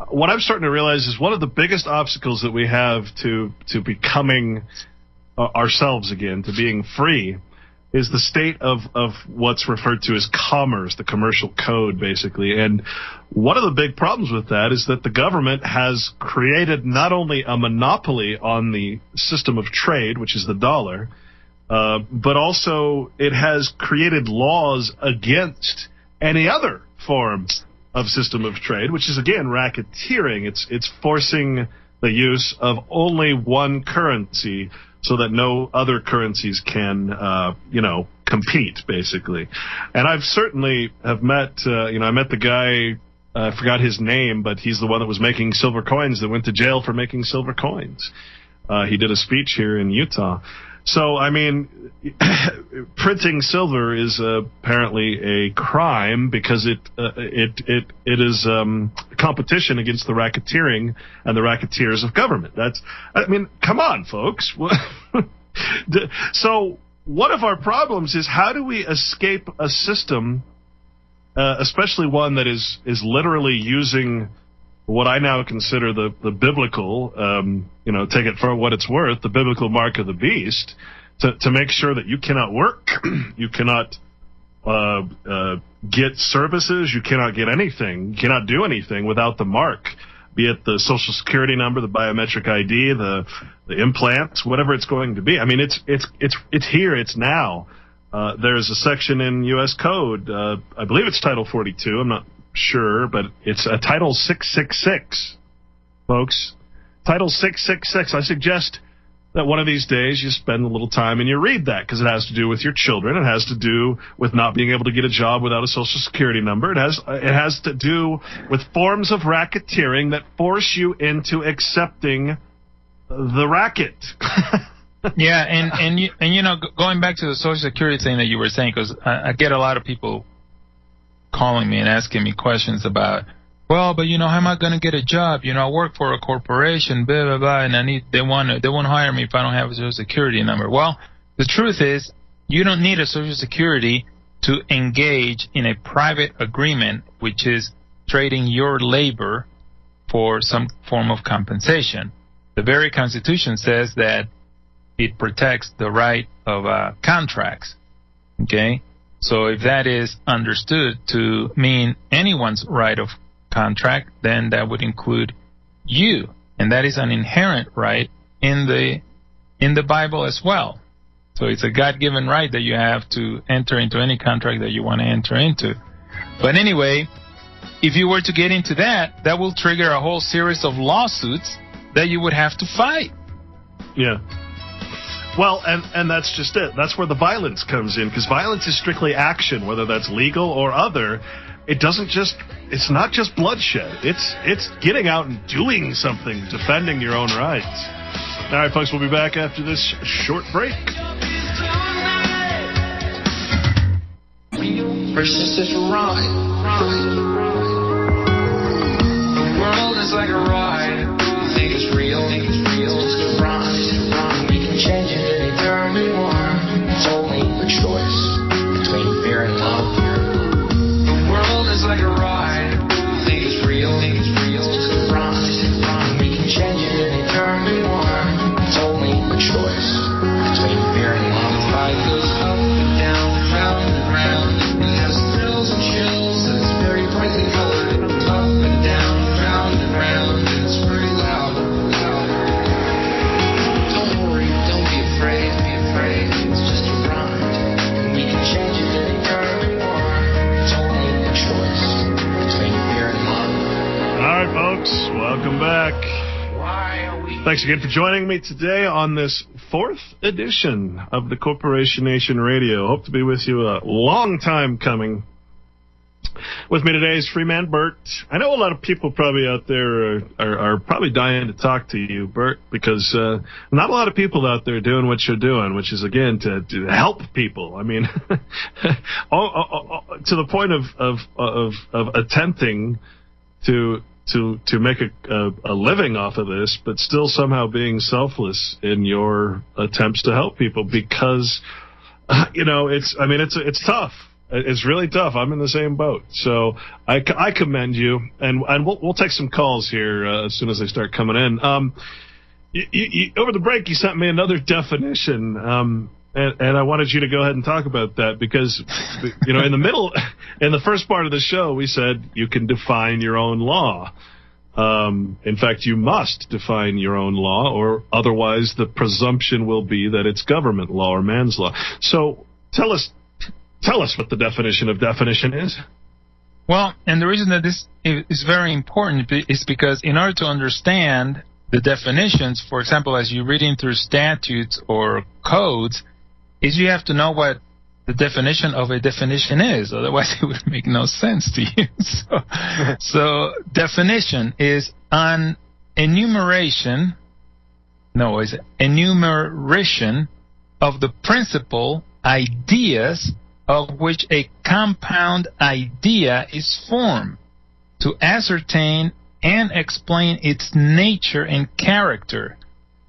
what I'm starting to realize is one of the biggest obstacles that we have to becoming ourselves again, to being free, is the state of what's referred to as commerce, the commercial code, basically. And one of the big problems with that is that the government has created not only a monopoly on the system of trade, which is the dollar, but also it has created laws against any other form of system of trade, which is, again, racketeering. It's forcing the use of only one currency so that no other currencies can, compete, basically. And I've certainly met, I met the guy, I forgot his name, but he's the one that was making silver coins that went to jail for making silver coins. He did a speech here in Utah. So, I mean, printing silver is apparently a crime because it is competition against the racketeering and the racketeers of government. Come on, folks. So, one of our problems is how do we escape a system, especially one that is literally using what I now consider the biblical, take it for what it's worth, the biblical mark of the beast, to make sure that you cannot work, you cannot get services, you cannot get anything, you cannot do anything without the mark, be it the Social Security number, the biometric ID, the implants, whatever it's going to be. I mean, it's here, it's now. There's a section in U.S. Code, I believe it's Title 42, I'm not sure, but it's a Title 666, folks. Title 666. I suggest that one of these days you spend a little time and you read that, because it has to do with your children. It has to do with not being able to get a job without a Social Security number. It has to do with forms of racketeering that force you into accepting the racket. Yeah, and going back to the Social Security thing that you were saying, because I get a lot of people calling me and asking me questions about, well, but how am I going to get a job? I work for a corporation, blah blah blah, and they won't hire me if I don't have a Social Security number. Well, the truth is, you don't need a Social Security to engage in a private agreement, which is trading your labor for some form of compensation. The very Constitution says that it protects the right of contracts. Okay. So if that is understood to mean anyone's right of contract, then that would include you, and that is an inherent right in the Bible as well. So it's a God-given right that you have to enter into any contract that you want to enter into. But anyway, if you were to get into that, that will trigger a whole series of lawsuits that you would have to fight. Yeah. Well, and that's just it. That's where the violence comes in, because violence is strictly action, whether that's legal or other. It's not just bloodshed. It's getting out and doing something, defending your own rights. All right, folks, we'll be back after this short break. Persistent ride. The world is like a ride. You think it's real, it's just a ride. We can change it anytime we want. It's only a choice between fear and love. The world is like a ride. You think it's real, it's just a ride. We can change it anytime we want. It's only a choice between fear and love. Life goes up and down, round and round. It has thrills and chills, and it's very brightly colored. Up and down, round and round, and it's very loud. Don't worry, don't be afraid. It's just a ride, and we can change it anytime we want. It's only a choice between fear and love. All right, folks, welcome back. Why are we? Thanks again for joining me today on this 4th edition of the Corporation Nation Radio. Hope to be with you a long time coming. With me today is Freeman Burt. I know a lot of people probably out there are probably dying to talk to you, Burt, because not a lot of people out there doing what you're doing, which is, again, to help people. I mean, to the point of attempting to make a living off of this, but still somehow being selfless in your attempts to help people, because it's tough. It's really tough. I'm in the same boat, so I commend you, and we'll take some calls here as soon as they start coming in. You, over the break, you sent me another definition, and I wanted you to go ahead and talk about that, because in the first part of the show, we said you can define your own law. In fact, you must define your own law, or otherwise the presumption will be that it's government law or man's law. So tell us what the definition of definition is. Well, and the reason that this is very important is because in order to understand the definitions, for example, as you're reading through statutes or codes, is you have to know what the definition of a definition is. Otherwise, it would make no sense to you. So definition is an enumeration of the principal ideas of which a compound idea is formed, to ascertain and explain its nature and character,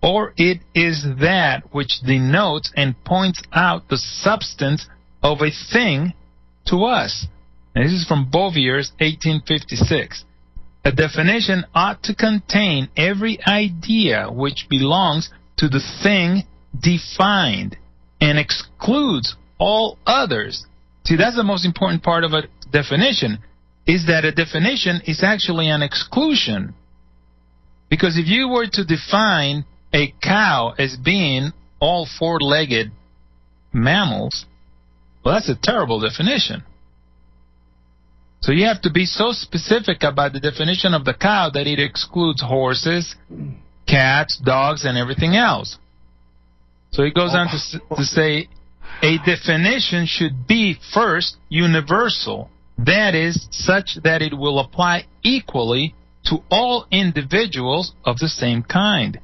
or it is that which denotes and points out the substance of a thing to us. And this is from Bovier's 1856. A definition ought to contain every idea which belongs to the thing defined and excludes all others. See, that's the most important part of a definition, is that a definition is actually an exclusion. Because if you were to define a cow as being all four-legged mammals, well, that's a terrible definition. So you have to be so specific about the definition of the cow that it excludes horses, cats, dogs, and everything else. So he goes on to say, a definition should be, first, universal. That is, such that it will apply equally to all individuals of the same kind.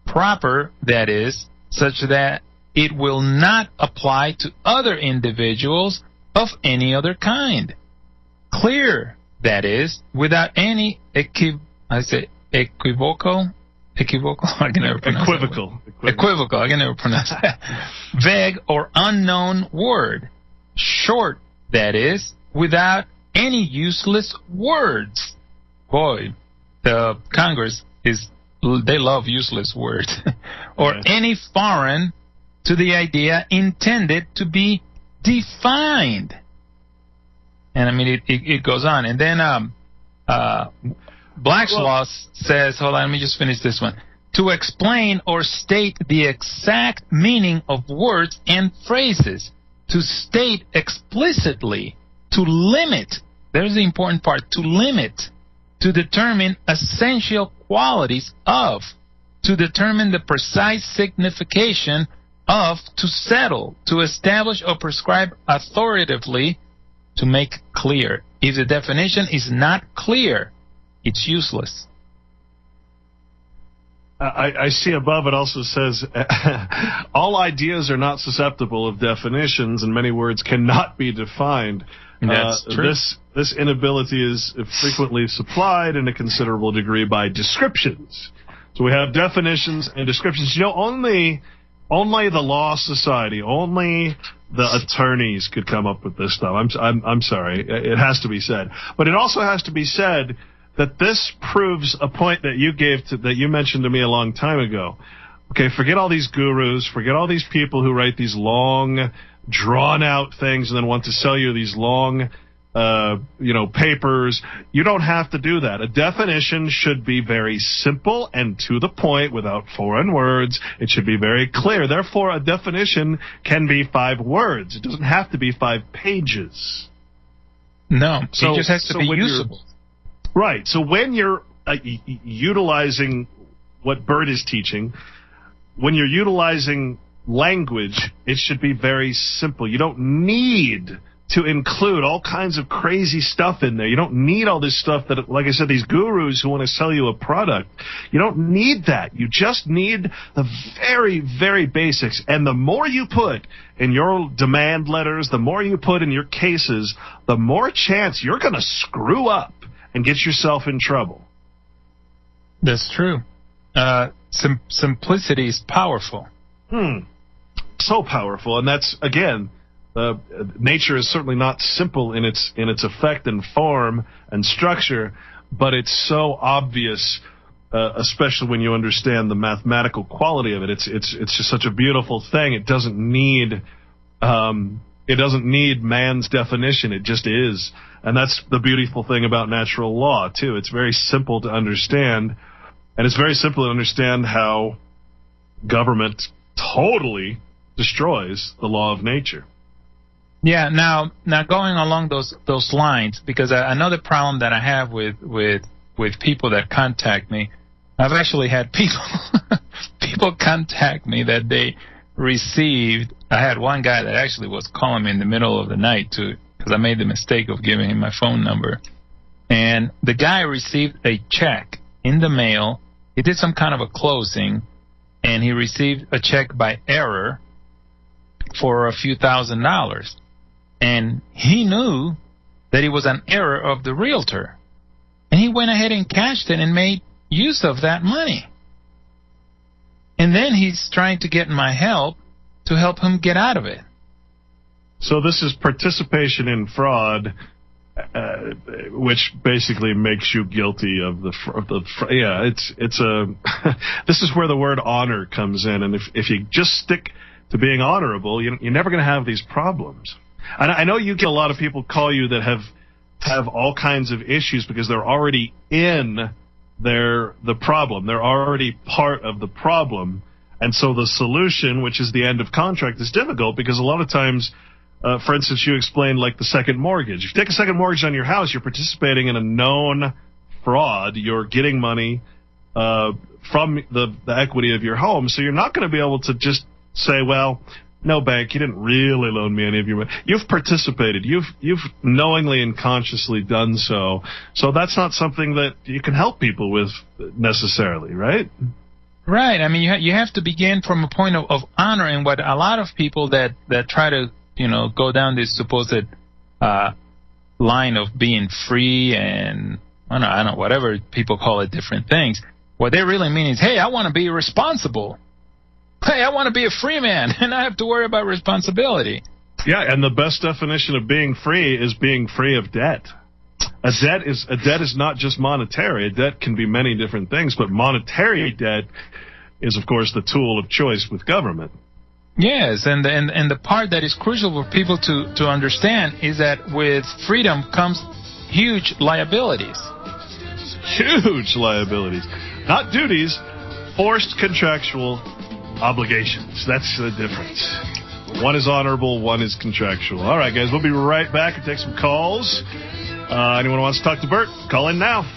Proper, that is, such that it will not apply to other individuals of any other kind. Clear, that is, without any equivocal. I can never pronounce equivocal. I can never pronounce that. Vague or unknown word. Short, that is, without any useless words. Boy, the Congress they love useless words. Or any foreign to the idea intended to be defined. And I mean, it goes on. And then Black's Law says, hold on, let me just finish this one. to explain or state the exact meaning of words and phrases, to state explicitly, to limit, there's the important part, to limit, to determine essential qualities of, to determine the precise signification of, to settle, to establish or prescribe authoritatively, to make clear. If the definition is not clear, it's useless. I see above it also says, all ideas are not susceptible of definitions, and many words cannot be defined. That's true. This inability is frequently supplied in a considerable degree by descriptions. So we have definitions and descriptions. You know, only the Law Society, only the attorneys could come up with this stuff. I'm sorry. It has to be said. But it also has to be said that this proves a point that you mentioned to me a long time ago. Okay, forget all these gurus, forget all these people who write these long, drawn-out things and then want to sell you these long, papers. You don't have to do that. A definition should be very simple and to the point without foreign words. It should be very clear. Therefore, a definition can be 5 words. It doesn't have to be 5 pages. No, it just has to be usable. Right. So when you're utilizing what Burt is teaching, when you're utilizing language, it should be very simple. You don't need to include all kinds of crazy stuff in there. You don't need all this stuff that, like I said, these gurus who want to sell you a product. You don't need that. You just need the very, very basics. And the more you put in your demand letters, the more you put in your cases, the more chance you're going to screw up and get yourself in trouble. That's true. Simplicity is powerful. So powerful, and that's, again, nature is certainly not simple in its effect and form and structure, but it's so obvious, especially when you understand the mathematical quality of it. It's just such a beautiful thing. It doesn't need man's definition. It just is. And that's the beautiful thing about natural law, too. It's very simple to understand, and it's very simple to understand how government totally destroys the law of nature. Yeah, now going along those lines, because another problem that I have with people that contact me, I've actually had people contact me that they received. I had one guy that actually was calling me in the middle of the night because I made the mistake of giving him my phone number. And the guy received a check in the mail. He did some kind of a closing, and he received a check by error for a few $1,000s. And he knew that it was an error of the realtor. And he went ahead and cashed it and made use of that money. And then he's trying to get my help to help him get out of it. So this is participation in fraud, which basically makes you guilty of the it's a this is where the word honor comes in, and if you just stick to being honorable, you're never going to have these problems. And I know you get a lot of people call you that have all kinds of issues because they're already in the problem. They're already part of the problem, and so the solution, which is the end of contract, is difficult because a lot of times. For instance, you explained like the second mortgage. If you take a second mortgage on your house, you're participating in a known fraud. You're getting money from the equity of your home, so you're not going to be able to just say, well, no, bank, you didn't really loan me any of your money. You've participated. You've knowingly and consciously done so. So that's not something that you can help people with necessarily, right? Right. I mean, you have to begin from a point of honor, and what a lot of people that try to go down this supposed line of being free and I don't know, whatever people call it, different things. What they really mean is, hey, I want to be responsible. Hey, I want to be a free man, and I have to worry about responsibility. Yeah, and the best definition of being free is being free of debt. A debt is not just monetary. A debt can be many different things, but monetary debt is, of course, the tool of choice with government. Yes, and the part that is crucial for people to understand is that with freedom comes huge liabilities. Huge liabilities. Not duties, forced contractual obligations. That's the difference. One is honorable, one is contractual. All right, guys, we'll be right back and take some calls. Anyone who wants to talk to Burt, call in now.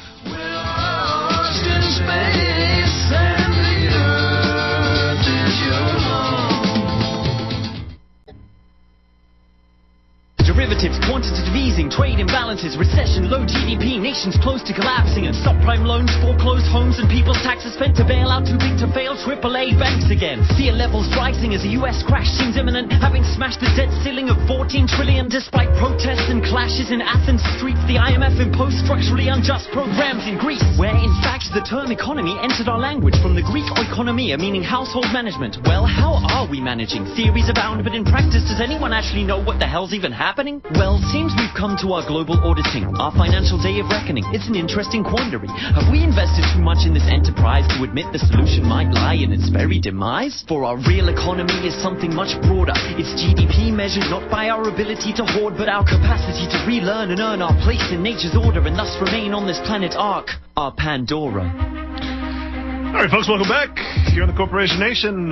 Derivatives, quantitative easing, trade imbalances, recession, low GDP, nations close to collapsing, and subprime loans, foreclosed homes, and people's taxes spent to bail out too big to fail AAA banks again. Fear levels rising as the US crash seems imminent, having smashed the debt ceiling of 14 trillion despite protests and clashes in Athens streets. The IMF imposed structurally unjust programs in Greece, where in fact the term economy entered our language from the Greek oikonomia, meaning household management. Well, how are we managing? Theories abound, but in practice, does anyone actually know what the hell's even happening? Well, seems we've come to our global auditing, our financial day of reckoning. It's an interesting quandary. Have we invested too much in this enterprise to admit the solution might lie in its very demise? For our real economy is something much broader. It's GDP measured not by our ability to hoard, but our capacity to relearn and earn our place in nature's order, and thus remain on this planet Ark, our Pandora. All right, folks, welcome back here on the Corporation Nation.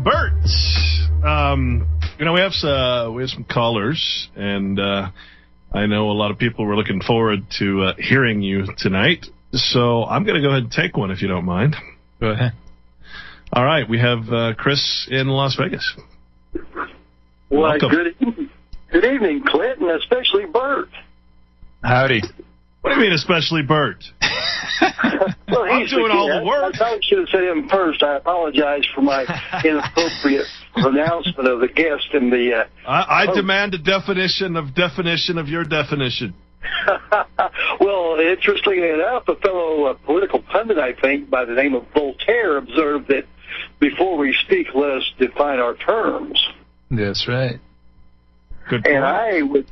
Burt, we have some callers, and I know a lot of people were looking forward to hearing you tonight. So I'm going to go ahead and take one if you don't mind. Go ahead. All right, we have Chris in Las Vegas. Well, Welcome. good evening, Clint, and especially Burt. Howdy. What do you mean, especially Burt? Well, I'm doing all the work. I probably should have said him first. I apologize for my inappropriate pronouncement of the guest in the... I demand a definition of your definition. Well, interestingly enough, a fellow political pundit, I think, by the name of Voltaire, observed that before we speak, let us define our terms. That's right. Good point. And I would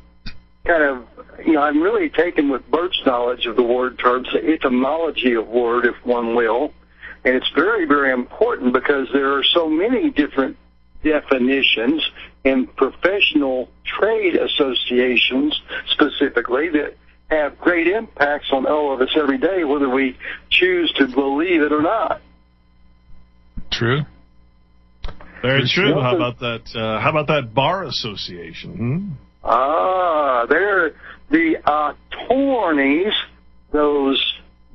kind of... I'm really taken with Burt's knowledge of the word terms, the etymology of word, if one will. And it's very, very important because there are so many different definitions in professional trade associations specifically that have great impacts on all of us every day, whether we choose to believe it or not. True. Very true. How about that bar association? They're the attorneys, those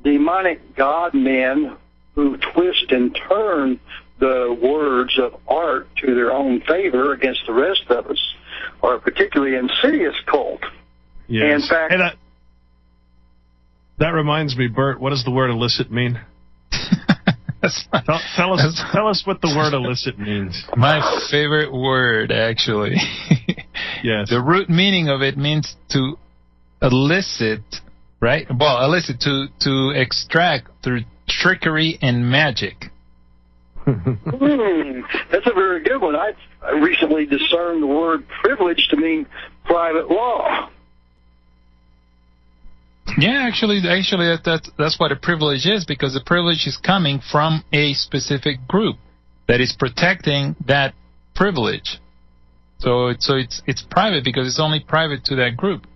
demonic god men who twist and turn the words of art to their own favor against the rest of us, are a particularly insidious cult. Yes. In fact, Hey, that reminds me, Burt, what does the word illicit mean? Tell us what the word illicit means. My favorite word, actually. Yes. The root meaning of it means to elicit, right? Well, elicit, to extract through trickery and magic. That's a very good one. I recently discerned the word privilege to mean private law. Yeah, actually, that's what a privilege is, because the privilege is coming from a specific group that is protecting that privilege. So it's private because it's only private to that group.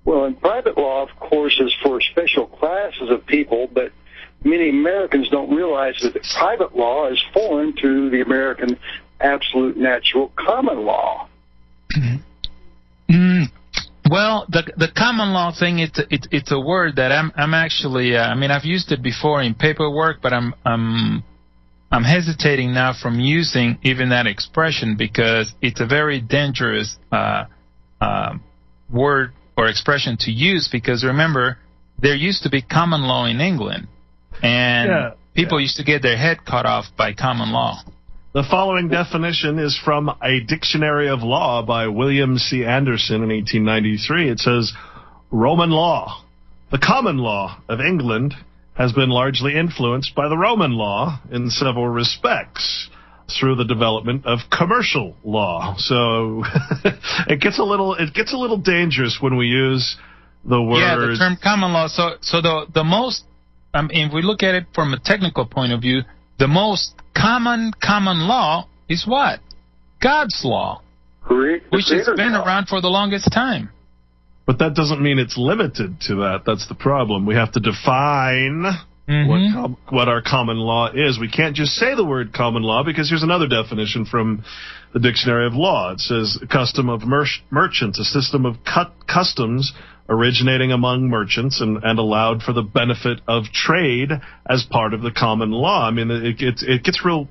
Well, and private law, of course, is for special classes of people, but many Americans don't realize that private law is foreign to the American absolute natural common law. Well, the common law thing, it's a word that I'm actually I've used it before in paperwork, but I'm hesitating now from using even that expression because it's a very dangerous word or expression to use, because remember, there used to be common law in England, and people used to get their head cut off by common law. The following definition is from a Dictionary of Law by William C. Anderson in 1893. It says, Roman law. The common law of England has been largely influenced by the Roman law in several respects through the development of commercial law. So it gets a little dangerous when we use the word. Yeah, the term common law. So the most, if we look at it from a technical point of view, the most common law is what? God's law, which has been around for the longest time. But that doesn't mean it's limited to that. That's the problem. We have to define what our common law is. We can't just say the word common law, because here's another definition from the Dictionary of Law. It says a custom of merchants, a system of customs originating among merchants and allowed for the benefit of trade as part of the common law. I mean, it gets real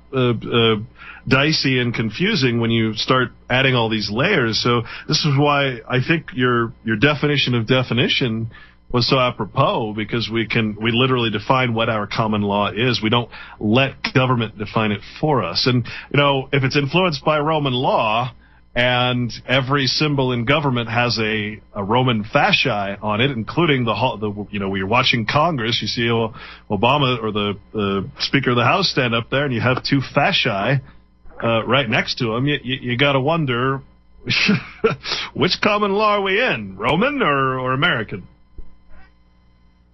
dicey and confusing when you start adding all these layers. So this is why I think your definition of definition was so apropos, because we literally define what our common law is. We don't let government define it for us. And, if it's influenced by Roman law, and every symbol in government has a Roman fascia on it, including when you're watching Congress, you see Obama or the Speaker of the House stand up there, and you have two fasciae right next to him. You got to wonder, which common law are we in, Roman or American?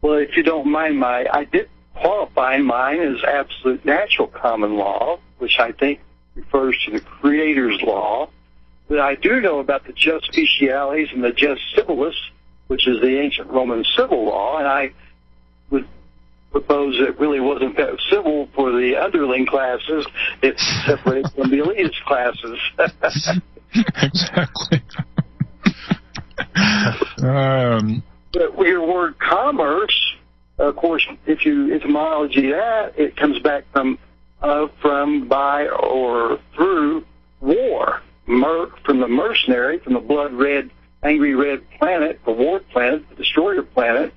Well, if you don't mind, I did qualify mine as absolute natural common law, which I think refers to the Creator's law. But I do know about the jus specialis and the jus civilis, which is the ancient Roman civil law, and I would propose it really wasn't that civil for the underling classes. It's separated from the elitist classes. Exactly. But your word commerce, of course, if you etymology that, it comes back from, by, or through war. From the mercenary, from the blood-red, angry red planet, the war planet, the destroyer planet,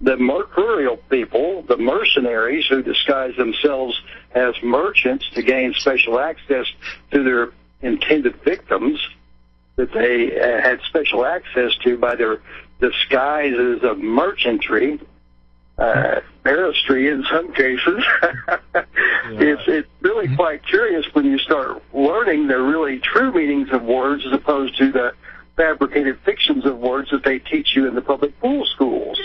the mercurial people, the mercenaries who disguise themselves as merchants to gain special access to their intended victims that they had special access to by their disguises of merchantry, barristry in some cases. It's really quite curious when you start learning the really true meanings of words as opposed to the fabricated fictions of words that they teach you in the public school schools.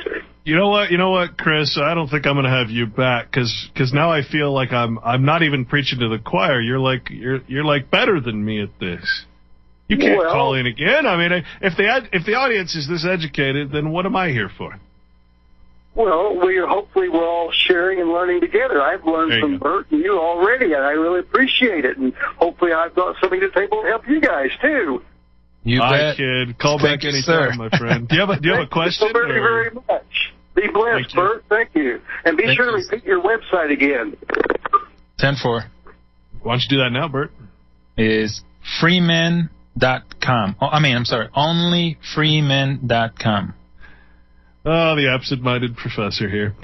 You know what, Chris? I don't think I'm going to have you back because now I feel like I'm not even preaching to the choir. You're like better than me at this. You can't call in again. I mean, if the audience is this educated, then what am I here for? Well, hopefully we're all sharing and learning together. I've learned from Burt and you already, and I really appreciate it. And hopefully I've got something to the table to help you guys too. You bet. Kid. Call back anytime, my friend. Do you have a question? Thank you so very much. Be blessed, Burt. Thank you. And be sure to repeat your website again. 10-4. Why don't you do that now, Burt? Is Freeman.com. onlyfreeman.com. Oh, the absent-minded professor here.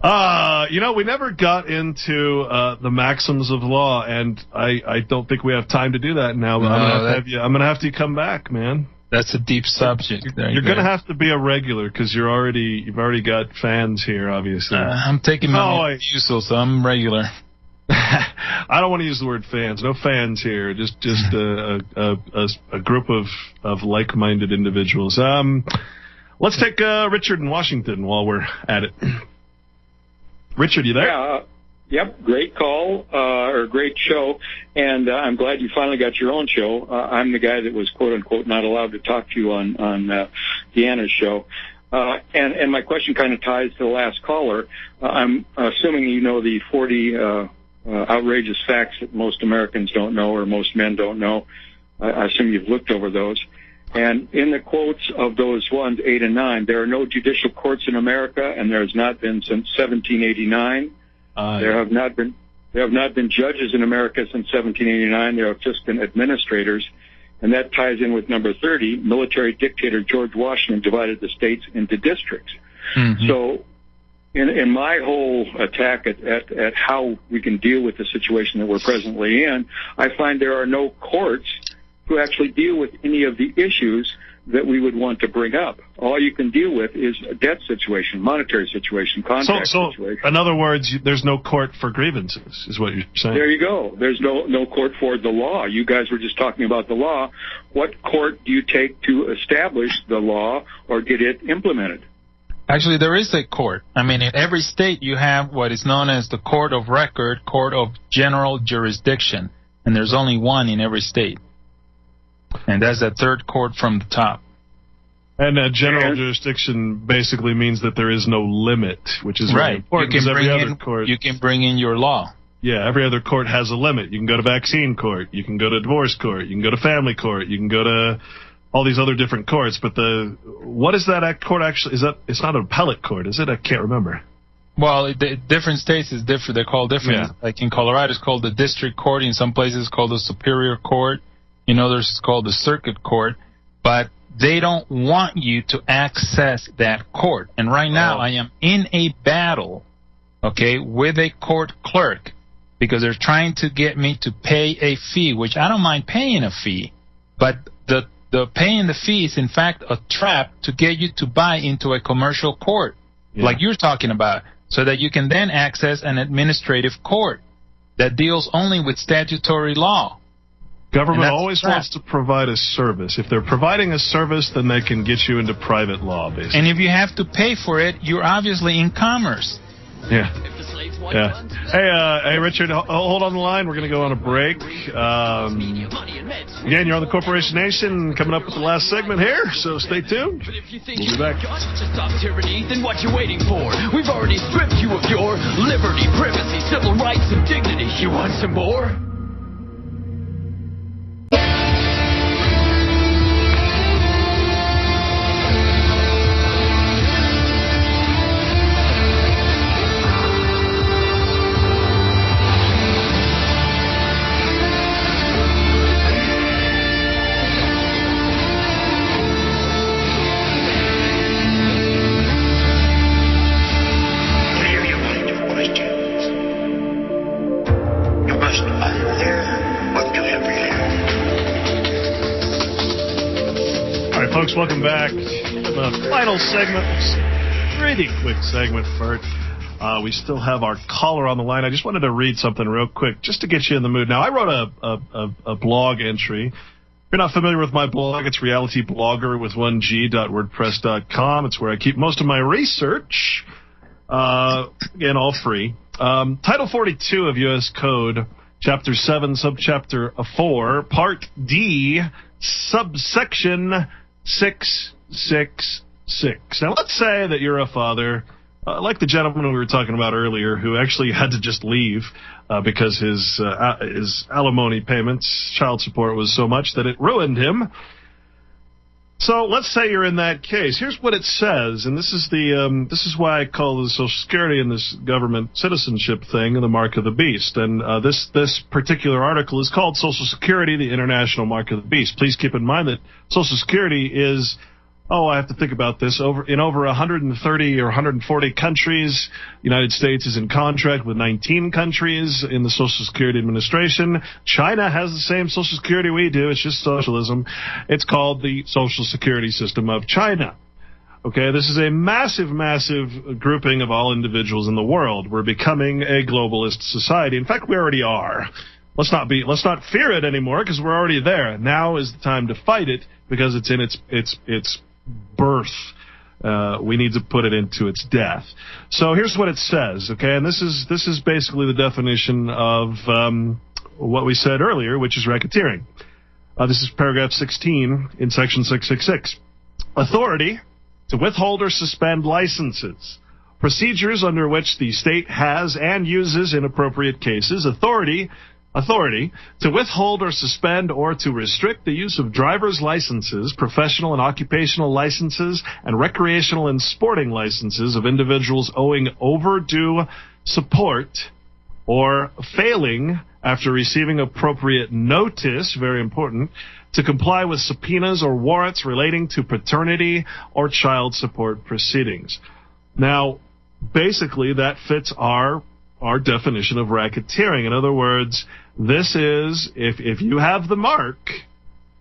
We never got into the maxims of law, and I don't think we have time to do that now. But I'm gonna have to come back, man. That's a deep subject. You're gonna have to be a regular because you've already got fans here, obviously. I'm taking my usual, so I'm regular. I don't want to use the word fans. No fans here. Just a group of like-minded individuals. Let's take Richard in Washington while we're at it. Richard, you there? Yeah. Yep. Great call, or great show. And I'm glad you finally got your own show. I'm the guy that was, quote unquote, not allowed to talk to you on Deanna's show. And my question kind of ties to the last caller. I'm assuming you know the 40 outrageous facts that most Americans don't know or most men don't know. I assume you've looked over those. And in the quotes of those ones, 8 and 9, there are no judicial courts in America, and there has not been since 1789. There have not been judges in America since 1789. There have just been administrators, and that ties in with number 30. Military dictator George Washington divided the states into districts. Mm-hmm. So, in my whole attack at how we can deal with the situation that we're presently in, I find there are no courts who actually deal with any of the issues that we would want to bring up. All you can deal with is a debt situation, monetary situation, contract situation. In other words, there's no court for grievances, is what you're saying. There you go. There's no court for the law. You guys were just talking about the law. What court do you take to establish the law or get it implemented? Actually, there is a court. I mean, in every state you have what is known as the court of record, court of general jurisdiction, and there's only one in every state. And that's the third court from the top. And general jurisdiction basically means that there is no limit, which is very important. You can bring in your law. Yeah, every other court has a limit. You can go to vaccine court, you can go to divorce court, you can go to family court, you can go to all these other different courts. But what is that court actually? It's not an appellate court, is it? I can't remember. Well, different states is different. They're called different. Yeah. Like in Colorado, it's called the district court. In some places, it's called the superior court. In others, it's called the circuit court. But they don't want you to access that court. And right now, I am in a battle, with a court clerk because they're trying to get me to pay a fee, which I don't mind paying a fee. But the paying the fee is, in fact, a trap to get you to buy into a commercial court, like you're talking about, so that you can then access an administrative court that deals only with statutory law. Government always wants to provide a service. If they're providing a service, then they can get you into private law, basically. And if you have to pay for it, you're obviously in commerce. Yeah. Hey, Richard, hold on the line. We're going to go on a break. Again, you're on the Corporation Nation, coming up with the last segment here, so stay tuned. We'll be back. To stop tyranny, then what you waiting for? We've already stripped you of your liberty, privacy, civil rights, and dignity. You want some more? Welcome back to the final segment. Pretty quick segment, Burt. We still have our caller on the line. I just wanted to read something real quick just to get you in the mood. Now, I wrote a blog entry. If you're not familiar with my blog, it's realityblogger.wordpress.com. It's where I keep most of my research. Again, all free. Title 42 of U.S. Code, Chapter 7, Subchapter 4, Part D, Subsection 666. Now, let's say that you're a father, like the gentleman we were talking about earlier, who actually had to just leave because his alimony payments, child support, was so much that it ruined him. So let's say you're in that case. Here's what it says, and this is why I call the Social Security and this government citizenship thing the mark of the beast. And this particular article is called Social Security, the International Mark of the Beast. Please keep in mind that Social Security is, I have to think about this, in over 130 or 140 countries. The United States is in contract with 19 countries in the Social Security Administration. China has the same Social Security we do. It's just socialism. It's called the Social Security System of China. Okay, this is a massive, massive grouping of all individuals in the world. We're becoming a globalist society. In fact, we already are. Let's not fear it anymore because we're already there. Now is the time to fight it because it's in its birth. We need to put it into its death. So here's what it says, okay? And this is basically the definition of what we said earlier, which is racketeering. This is paragraph 16 in section 666. Authority to withhold or suspend licenses. Procedures under which the state has and uses in appropriate cases. Authority to withhold or suspend or to restrict the use of driver's licenses, professional and occupational licenses, and recreational and sporting licenses of individuals owing overdue support or failing after receiving appropriate notice, very important, to comply with subpoenas or warrants relating to paternity or child support proceedings. Now, basically, that fits our definition of racketeering. In other words, this is, if you have the mark,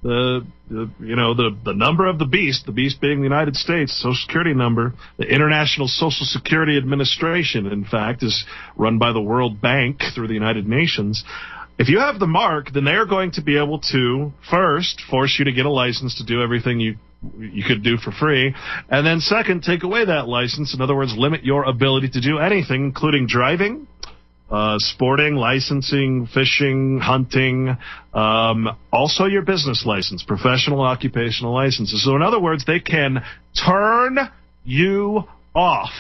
the number of the beast being the United States Social Security number, the International Social Security Administration, in fact, is run by the World Bank through the United Nations. If you have the mark, then they are going to be able to, first, force you to get a license to do everything you could do for free, and then second, take away that license. In other words, limit your ability to do anything, including driving, sporting, licensing, fishing, hunting, also your business license, professional, occupational licenses. So in other words, they can turn you off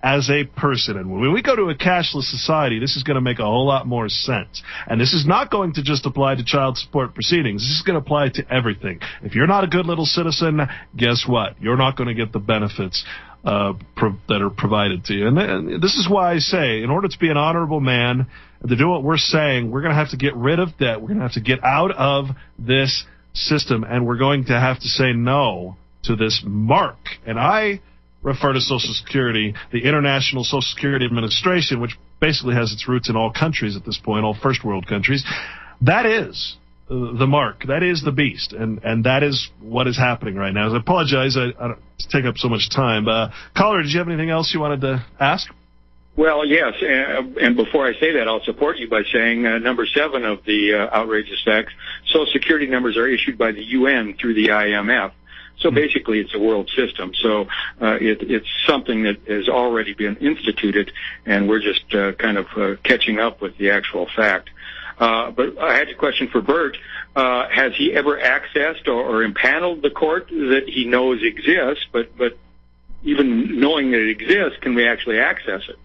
as a person. And when we go to a cashless society, this is going to make a whole lot more sense. And this is not going to just apply to child support proceedings. This is going to apply to everything. If you're not a good little citizen, guess what? You're not going to get the benefits that are provided to you. And this is why I say, in order to be an honorable man, and to do what we're saying, we're going to have to get rid of debt. We're going to have to get out of this system, and we're going to have to say no to this mark. And I refer to Social Security, the International Social Security Administration, which basically has its roots in all countries at this point, all first world countries. That is the mark. That is the beast. And that is what is happening right now. I apologize I don't take up so much time. Caller, did you have anything else you wanted to ask? Well, yes, and before I say that, I'll support you by saying number 7 of the outrageous facts, Social Security numbers are issued by the UN through the IMF. So basically, it's a world system. So it's something that has already been instituted, and we're just kind of catching up with the actual fact. But I had a question for Burt. Has he ever accessed or impaneled the court that he knows exists? But even knowing that it exists, can we actually access it?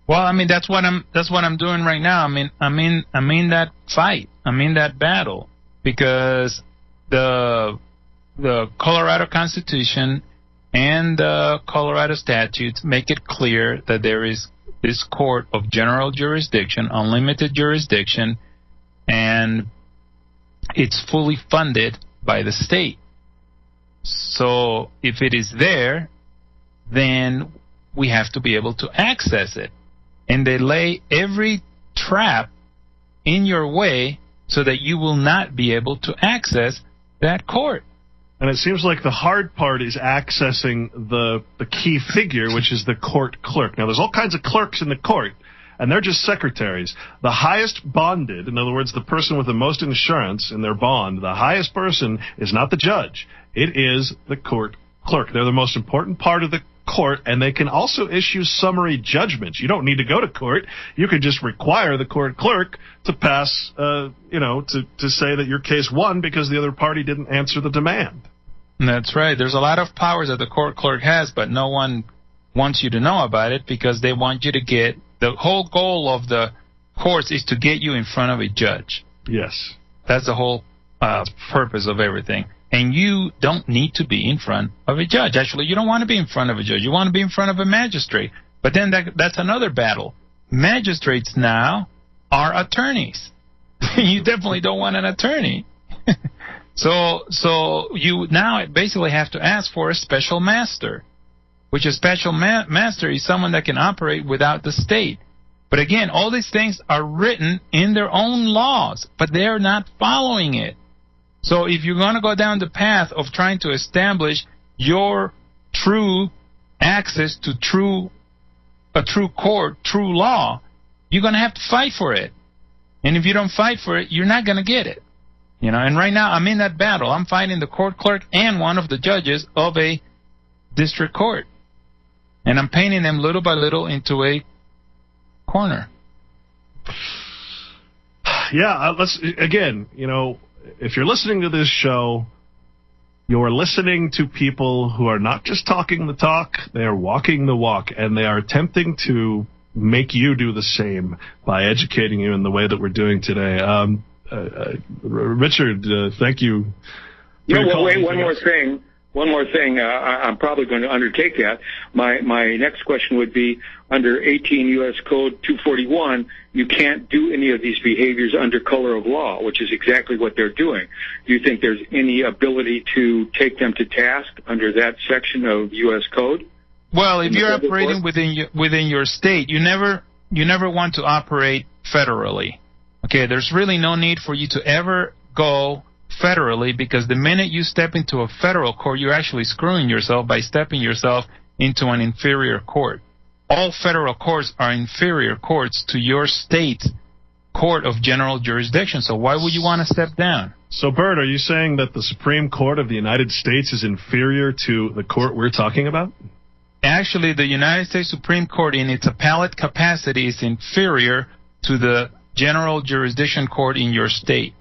Well, I mean, that's what I'm doing right now. I'm in that fight. I'm in that battle because the Colorado Constitution and the Colorado statutes make it clear that there is this court of general jurisdiction, unlimited jurisdiction, and it's fully funded by the state. So if it is there, then we have to be able to access it. And they lay every trap in your way so that you will not be able to access that court. And it seems like the hard part is accessing the key figure, which is the court clerk. Now, there's all kinds of clerks in the court, and they're just secretaries. The highest bonded, in other words, the person with the most insurance in their bond, the highest person is not the judge. It is the court clerk. They're the most important part of the court, and they can also issue summary judgments. You don't need to go to court. You can just require the court clerk to pass, to say that your case won because the other party didn't answer the demand. That's right. There's a lot of powers that the court clerk has, but no one wants you to know about it because they want you to get... The whole goal of the courts is to get you in front of a judge. Yes. That's the whole purpose of everything. And you don't need to be in front of a judge. Actually, you don't want to be in front of a judge. You want to be in front of a magistrate. But then that's another battle. Magistrates now are attorneys. You definitely don't want an attorney. So you now basically have to ask for a special master, which a special master is someone that can operate without the state. But again, all these things are written in their own laws, but they're not following it. So if you're going to go down the path of trying to establish your true access to a true court, true law, you're going to have to fight for it. And if you don't fight for it, you're not going to get it. And right now I'm in that battle. I'm fighting the court clerk and one of the judges of a district court. And I'm painting them little by little into a corner. Yeah, again, if you're listening to this show, you're listening to people who are not just talking the talk, they are walking the walk, and they are attempting to make you do the same by educating you in the way that we're doing today. Richard, thank you. Wait, one more thing. I'm probably going to undertake that. My next question would be, under 18 U.S. Code 241, you can't do any of these behaviors under color of law, which is exactly what they're doing. Do you think there's any ability to take them to task under that section of U.S. Code? Well, if you're operating within your state, you never want to operate federally. Okay, there's really no need for you to ever go federally, because the minute you step into a federal court, you're actually screwing yourself by stepping yourself into an inferior court. All federal courts are inferior courts to your state court of general jurisdiction, so why would you want to step down? So, Burt, are you saying that the Supreme Court of the United States is inferior to the court we're talking about? actually the United States Supreme Court in its appellate capacity is inferior to the general jurisdiction court in your state.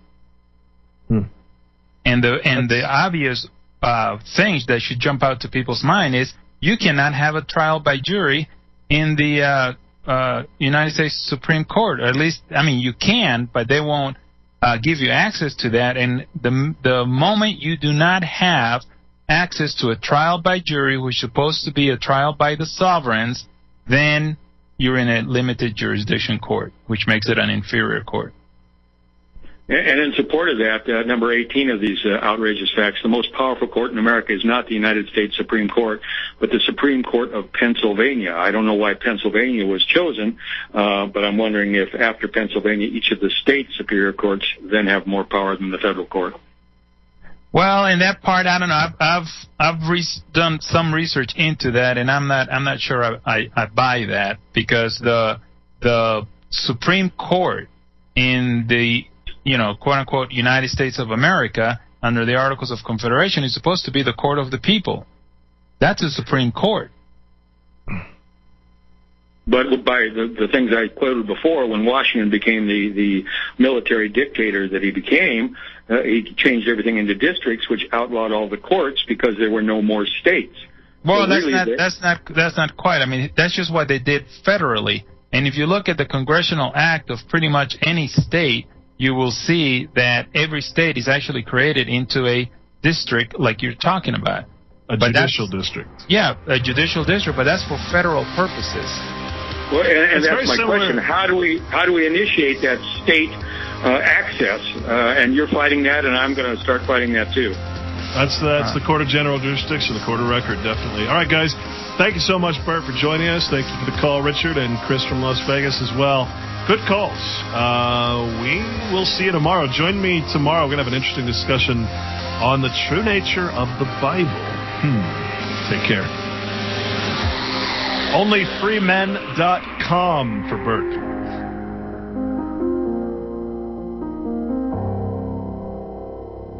And the obvious things that should jump out to people's mind is you cannot have a trial by jury in the United States Supreme Court. Or at least, I mean, you can, but they won't give you access to that. And the moment you do not have access to a trial by jury, which is supposed to be a trial by the sovereigns, then you're in a limited jurisdiction court, which makes it an inferior court. And in support of that, number 18 of these outrageous facts, the most powerful court in America is not the United States Supreme Court, but the Supreme Court of Pennsylvania. I don't know why Pennsylvania was chosen, but I'm wondering if after Pennsylvania, each of the state superior courts then have more power than the federal court. Well, in that part, I don't know. I've done some research into that, and I'm not sure I buy that, because the Supreme Court in the quote unquote United States of America under the Articles of Confederation is supposed to be the court of the people. That's the Supreme Court. But by the things I quoted before, when Washington became the military dictator that he became, he changed everything into districts, which outlawed all the courts because there were no more states. Well, so that's not quite. I mean, that's just what they did federally. And if you look at the Congressional Act of pretty much any state, you will see that every state is actually created into a district like you're talking about. A judicial district. Yeah, a judicial district, but that's for federal purposes. Well, and that's my question. How do we initiate that state access? And you're fighting that, and I'm going to start fighting that too. That's the Court of General Jurisdiction, the Court of Record, definitely. All right, guys. Thank you so much, Burt, for joining us. Thank you for the call, Richard, and Chris from Las Vegas as well. Good calls. We will see you tomorrow. Join me tomorrow. We're going to have an interesting discussion on the true nature of the Bible. Take care. OnlyFreemen.com for Burt.